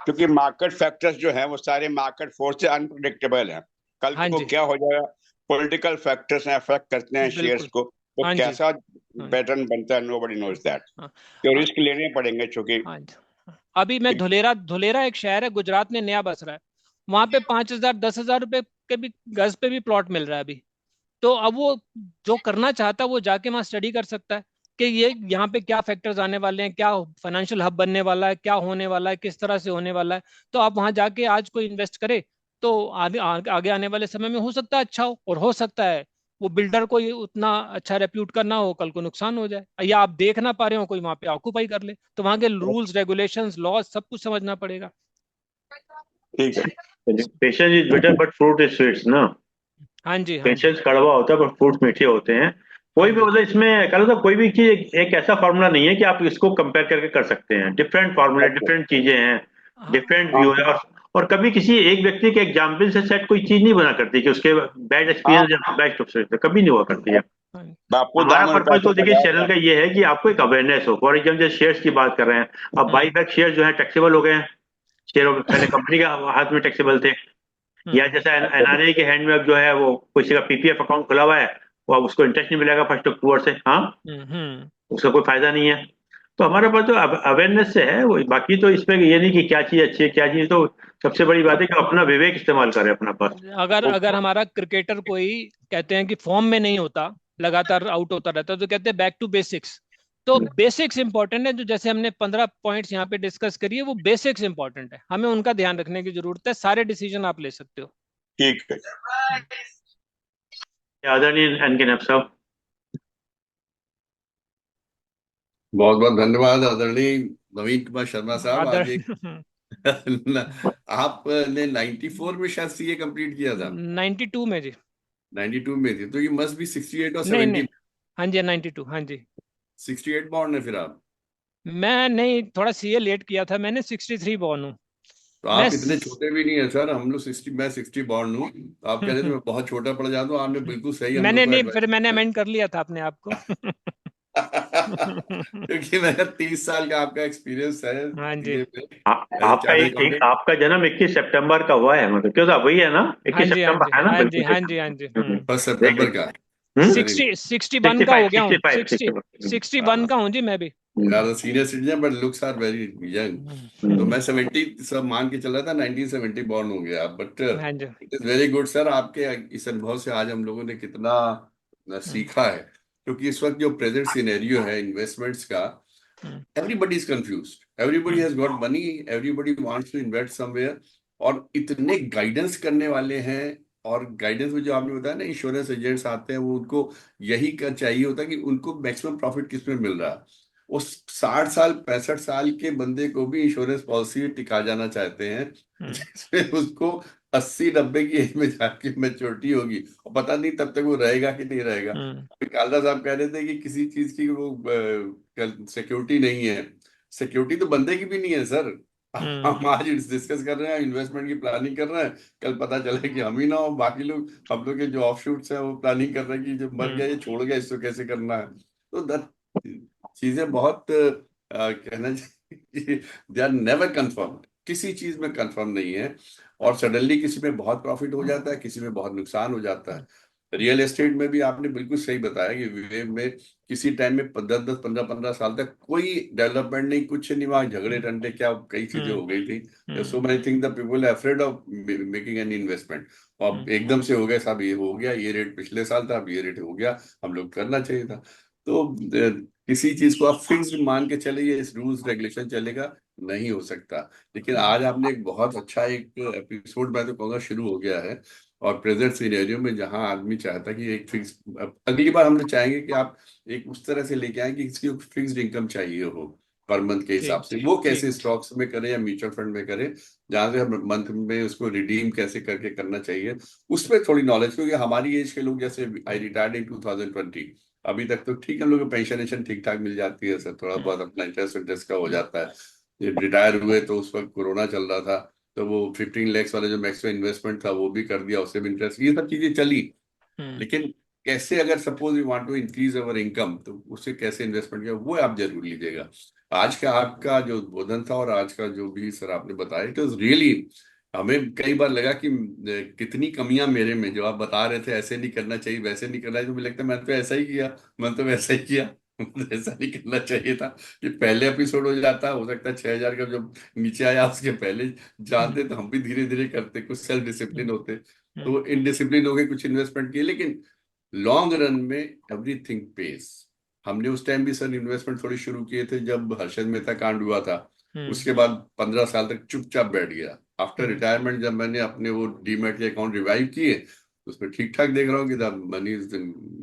क्योंकि मार्केट फैक्टर्स जो है वो सारे मार्केट फोर्स से अनप्रिडिक्टेबल है। कल
हाँ
को
जी,
क्या हो जाएगा, पॉलिटिकल फैक्टर्स अफेक्ट करते हैं शेयर्स
बिल्कुल।
को, तो
हाँ जी,
कैसा
हाँ जी,
पैटर्न बनता है, नोबडी नोज दैट।
हाँ,
तो
हाँ,
रिस्क लेने पड़ेंगे चूंकि।
हाँ जी। अभी मैं धुलेरा, धुलेरा एक शहर है गुजरात में, नया बस रहा है, वहां पे 5,000 10,000 रुपए के भी गज पे भी प्लॉट मिल रहा है अभी। तो अब वो जो करना चाहता है वो जाके वहां स्टडी कर सकता है कि ये यहाँ पे क्या फैक्टर्स आने वाले हैं, क्या फाइनेंशियल हब बनने वाला है, क्या होने वाला है, किस तरह से होने वाला है। तो आप वहां जाके आज कोई इन्वेस्ट करे तो आगे आने वाले समय में हो सकता है अच्छा हो, और हो सकता है वो बिल्डर को ये उतना अच्छा रेप्यूट करना हो, कल को नुकसान हो जाए, या आप देख ना पा रहे हो कोई वहां पे ऑक्यूपाई कर ले, तो वहां के रूल्स रेगुलेशंस लॉज सब कुछ समझना पड़ेगा।
ठीक है।
Patience is bitter but fruit is sweets ना।
हाँ जी, हाँ जी,
पेशेंस कड़वा होता है पर फ्रूट्स मीठे होते हैं।
हाँ
कोई भी
जी,
मतलब इसमें कह लो तो कोई भी चीज एक ऐसा फार्मूला नहीं है कि आप इसको कंपेयर करके कर सकते हैं। डिफरेंट फार्मूले, डिफरेंट चीजें हैं,
हाँ,
डिफरेंट व्यू है।
हाँ
और कभी किसी एक व्यक्ति के एग्जाम्पल से सेट कोई चीज नहीं बना करती कि उसके बैड
हाँ,
एक्सपीरियंस या बेस्ट एक्सपीरियंस कभी नहीं हुआ करती है।
हाँ,
बापू
हमारा
दामन
पर्पज
पैसे
तो देखिए चैनल
लगाएगा।
का ये है कि आपको एक अवेयरनेस हो। फॉर एग्जाम्पल जैसे शेयर्स की बात कर रहे हैं, अब बाई बैक शेयर जो है टैक्सेबल हो गए हैं। शेयर पहले कंपनी के हाथ में टैक्सेबल थे, या जैसा एनआरआई के हैंड में अब जो है वो किसी का पीपीएफ अकाउंट खुला हुआ है, वो अब उसको इंटरेस्ट नहीं मिलेगा 1 अक्टूबर से। हाँ, उसका कोई फायदा नहीं है। तो हमारे पास तो अवेयरनेस से है वो, बाकी तो इसमें ये नहीं कि क्या चीज अच्छी है क्या चीज। तो सबसे बड़ी बात है कि अपना विवेक इस्तेमाल करें अपना पास।
अगर अगर हमारा क्रिकेटर कोई कहते हैं कि फॉर्म में नहीं होता, लगातार आउट होता रहता है, तो कहते हैं बैक टू बेसिक्स। तो बेसिक्स इंपॉर्टेंट है, जो जैसे हमने 15 पॉइंट्स यहाँ पे डिस्कस करिए, वो बेसिक्स इंपॉर्टेंट है, हमें उनका ध्यान रखने की जरूरत है, सारे डिसीजन आप ले सकते हो।
ठीक है।
आदरणीय एनके साहब।
बहुत बहुत धन्यवाद आदरणीय नवीन कुमार शर्मा साहब।
अदर
आज एक आपने 94 में शायद सीए कंप्लीट किया था।
92 में जी।
92 में थी तो ये मस्ट भी 68 और
नहीं
70।
नहीं, हाँ जी 92, हाँ जी।
68 बॉर्न है फिर आप।
मैं नहीं, थोड़ा सीए लेट किया था मैंने, 63 बॉर्न हूँ
तो
मैं।
आप इतने छोटे भी नहीं है सर, हम लोग 60, मैं 60 बॉर्न हूँ। तो आप कह रहे थे मैं बहुत छोटा पड़ जाता हूँ, आपने बिल्कुल सही हम लोग
मैंने
को
नहीं,
एडवाइस
फिर मैंने
किया।
अमेंड कर लिया था अपने आप को।
क्योंकि मेरा 30 साल का आपका एक्सपीरियंस है
हाँ जी,
सीए में एज ए
आपका
चार्टर्ड अकाउंटेंट।
आपका जन्म 21 सितंबर का हुआ है, मतलब क्यों साहब वही है ना?
हाँ
21
जी, हाँ जी,
सितंबर है ना?
हाँ जी,
बिल्कुल
हाँ
ठीक
जी, हाँ जी।
है।
1
देख
सितंबर
लीजिए।
का।
हम्म।
वेरी
61 का हो गया हूँ,
65
सिक्सटी वन
गुड।
का हूँ जी मैं भी।
यार senior citizen but looks are very young. तो मैं 70 सब मान के चला था, 1970 बॉर्न हो गया, बट
हाँ जी,
it is very good sir. आपके इस अनुभव से आज हम लोगों ने कितना सीखा है। क्योंकि इस वक्त जो प्रेजेंट सिनेरियो है इन्वेस्टमेंट्स का, everybody is confused, everybody has got money, everybody wants to invest somewhere, और इतने गाइडेंस करने वाले हैं। और गाइडेंस में जो आपने बताया ना, इंश्योरेंस एजेंट्स आते हैं, वो उनको यही का चाहिए होता है कि उनको मैक्सिमम प्रॉफिट किस में मिल रहा है। उस 60 साल 65 साल के बंदे को भी इंश्योरेंस पॉलिसी टिका जाना चाहते हैं, जिसमें उसको 80 90 की एज में जाके मैच्योरिटी होगी, और पता नहीं तब तक वो रहेगा कि नहीं रहेगा। अभी कालरा साहब कह रहे थे कि किसी चीज की वो सिक्योरिटी नहीं है। सिक्योरिटी तो बंदे की भी नहीं है सर। हम आज डिस्कस कर रहे हैं, इन्वेस्टमेंट की प्लानिंग कर रहे हैं, कल पता चले कि हम ही ना हो, बाकी लोग, हम लोग के जो ऑफशूट्स हैं वो प्लानिंग कर रहे हैं कि जो मर गया ये छोड़ गया, इसको कैसे करना है। तो चीजें बहुत कहना चाहिए, दे आर नेवर कंफर्म, किसी चीज में कंफर्म नहीं है। और सडनली किसी में बहुत प्रॉफिट हो जाता है, किसी में बहुत नुकसान हो जाता है। रियल एस्टेट में भी आपने बिल्कुल सही बताया कि वेव में किसी टाइम में 10 10 15 15 साल तक कोई डेवलपमेंट नहीं, कुछ नहीं, वहां झगड़े टंटे क्या कई चीजें हो गई थी। So many thing the people afraid of making any investment. और एकदम से हो गया, साहब ये हो गया, ये रेट पिछले साल था, अब ये रेट हो गया, हम लोग करना चाहिए था। तो किसी चीज को आप फिक्स्ड मान के चलिए, इस रूल्स रेगुलेशन चलेगा, नहीं हो सकता। लेकिन आज आपने एक बहुत अच्छा एक एपिसोड, मैं तो कहूँगा, शुरू हो गया है। और प्रेजेंट सिनेरियो में जहां आदमी चाहता है कि एक फिक्स, अगली बार हम तो चाहेंगे कि आप एक उस तरह से लेके आए कि इसकी फिक्स्ड इनकम चाहिए हो पर मंथ के हिसाब
ठीक
से, वो
ठीक।
कैसे स्टॉक्स में करें या म्यूचुअल फंड में करें, जहां से हम मंथ में उसको रिडीम कैसे करके करना चाहिए, उसमें थोड़ी नॉलेज। क्योंकि हमारी एज के लोग, जैसे आई रिटायर्ड इन 2020, अभी तक तो ठीक है, हम लोग को पेंशन ठीक ठाक मिल जाती है सर, थोड़ा बहुत अपना इंटरेस्ट इंटरेस्ट का हो जाता है। रिटायर हुए तो उस वक्त कोरोना चल रहा था, तो वो 15 lakhs वाला जो मैक्सिमम इन्वेस्टमेंट था वो भी कर दिया, उससे भी इंटरेस्ट, ये सब चीजें चली। लेकिन कैसे, अगर suppose you want to increase our income, तो उससे कैसे इन्वेस्टमेंट किया, वो आप जरूर लीजिएगा। आज का आपका जो बोधन था और आज का जो भी सर आपने बताया, इट वॉज रियली, हमें कई बार लगा कि कितनी कमियां मेरे में, जो आप बता रहे थे ऐसे नहीं करना चाहिए, वैसे नहीं करना चाहिए, तो मुझे लगता है मैंने तो ऐसा ही किया, मैंने तो वैसा ही किया। ऐसा नहीं करना चाहिए था कि पहले एपिसोड हो जाता, हो सकता है 6,000 का जब नीचे आया उसके पहले जानते, तो हम भी धीरे धीरे करते, कुछ सेल्फ डिसिप्लिन होते। तो इनडिसिप्लिन हो गए, कुछ इन्वेस्टमेंट किए, लेकिन लॉन्ग रन में एवरीथिंग पेस। हमने उस टाइम भी सर इन्वेस्टमेंट थोड़ी शुरू किए थे जब हर्षद मेहता कांड हुआ था। उसके बाद 15 साल तक चुपचाप बैठ गया। आफ्टर रिटायरमेंट जब मैंने अपने वो डीमैट के अकाउंट रिवाइव किए, तो उसमें ठीक ठाक देख रहा हूँ कि मनी,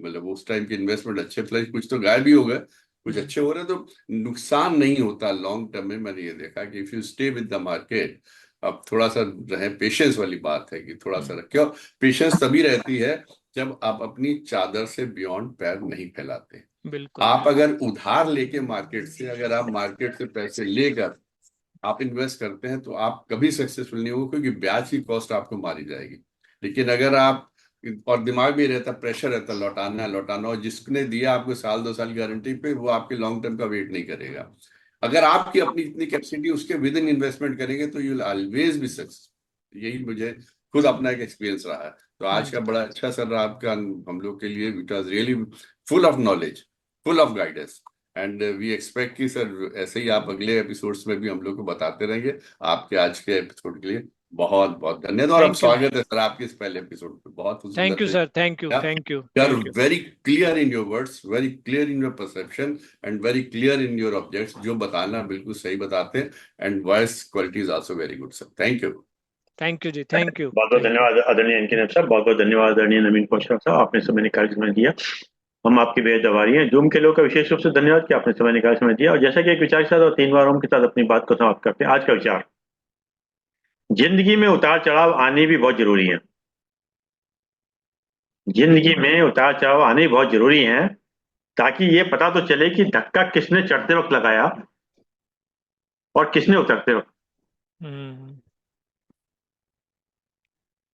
मतलब उस टाइम के इन्वेस्टमेंट अच्छे फ्लैश, कुछ तो गायब भी हो गए, कुछ अच्छे हो रहे, तो नुकसान नहीं होता लॉन्ग टर्म में। मैंने ये देखा कि if you stay with the market, अब थोड़ा सा रहे, पेशेंस वाली बात है कि थोड़ा सा रखे। और पेशेंस तभी रहती है जब आप अपनी चादर से बियॉन्ड पैर नहीं फैलाते।
बिल्कुल
आप अगर उधार लेके मार्केट से, अगर आप मार्केट से पैसे लेकर आप इन्वेस्ट करते हैं, तो आप कभी सक्सेसफुल नहीं होंगे, क्योंकि ब्याज की कॉस्ट आपको मारी जाएगी। लेकिन अगर आप, और दिमाग में रहता, प्रेशर रहता, लौटाना है लौटाना, और जिसने दिया आपको साल 2 साल की गारंटी पे, वो आपके लॉन्ग टर्म का वेट नहीं करेगा। अगर आपकी अपनी इतनी कैपेसिटी, उसके विद इन इन्वेस्टमेंट करेंगे, तो you will always be success. यही मुझे खुद अपना एक एक्सपीरियंस रहा है। तो आज का बड़ा अच्छा सर रहा आपका, हम लोग के लिए, it was really full of knowledge, full of guidance. And we expect कि सर ऐसे ही आप अगले एपिसोड्स में भी हम लोग को बताते रहेंगे। आपके आज के एपिसोड के लिए बहुत बहुत धन्यवाद, और अब
थैंक यू।
स्वागत है सर आपके इस पहले एपिसोड पे, बहुत सुंदर
थैंक यू
से।
Sir. Thank you. Thank you.
You are
thank you.
very clear in your words, very clear in your perception, and very clear in your objects. जो बताना बिल्कुल सही बताते हैं, and voice quality is also very good, sir. Thank you.
Thank you जी। Thank you.
बहुत बहुत
thank you.
धन्यवाद आदरणीय एनके नैब साहब, बहुत बहुत धन्यवाद आदरणीय नवीन कौशल साहब, आपने समय निकाल के समय दिया। हम आपकी बेहद आभारी हैं। जूम के लोग का विशेष रूप से धन्यवाद कि आपने समय निकाल समय दिया। और जैसा कि एक विचार के साथ और 3 वारों के साथ अपनी बात को समाप्त करते हैं, आज का विचार, जिंदगी में उतार चढ़ाव आने भी बहुत जरूरी है। जिंदगी में उतार चढ़ाव आने भी बहुत जरूरी है, ताकि ये पता तो चले कि धक्का किसने चढ़ते वक्त लगाया और किसने उतरते वक्त।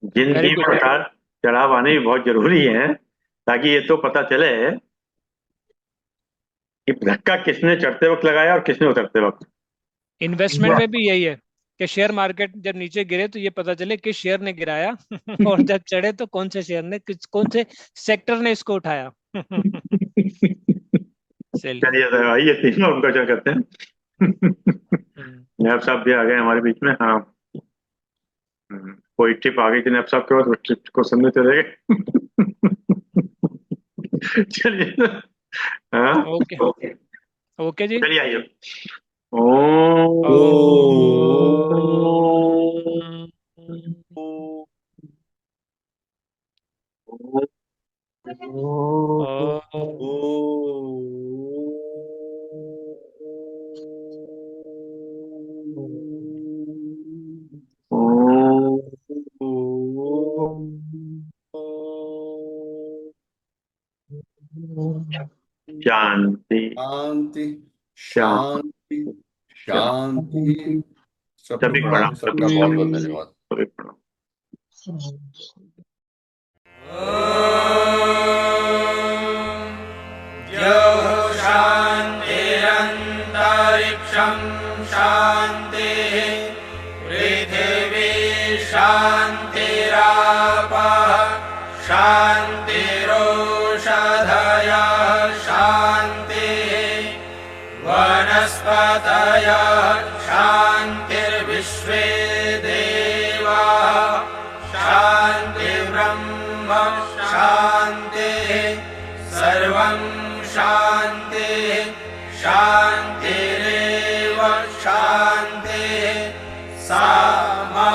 वेरी
जिंदगी में
गुड।
उतार चढ़ाव आने भी बहुत जरूरी है, ताकि ये तो पता चले कि धक्का किसने चढ़ते वक्त लगाया और किसने उतरते वक्त।
इन्वेस्टमेंट में भी यही है कि शेयर मार्केट जब नीचे गिरे तो ये पता चले किस शेयर ने गिराया और जब चढ़े तो कौन से शेयर ने, कौन से सेक्टर ने इसको उठाया। चलिए।
चलिए सर, आइए 3 उनका क्या करते हैं। नैब साहब भी आ गए हमारे बीच में। हाँ, कोई टिप आ गई थी नैब साहब के बाद, वो टिप को समझे चले गए। चलिए। हाँ,
ओके। ओके जी।
चलिए आइए।
ओम
ओम शांति
शांति
शांति
शांति शांति। सबको
सभी
प्रणाम,
प्रणाम,
सबका बहुत बहुत धन्यवाद।
सभी प्रणाम।
शान्तिरन्तरिक्षं शान्तिः पृथिवी शान्तिरापः शान्तिरोषधयः शान्तिः वनस्पतयः शान्तिर्विश्वे देवाः शान्तिर्ब्रह्म शान्तिः सर्वं शान्तिः शान्तिरेव शान्तिः सा मा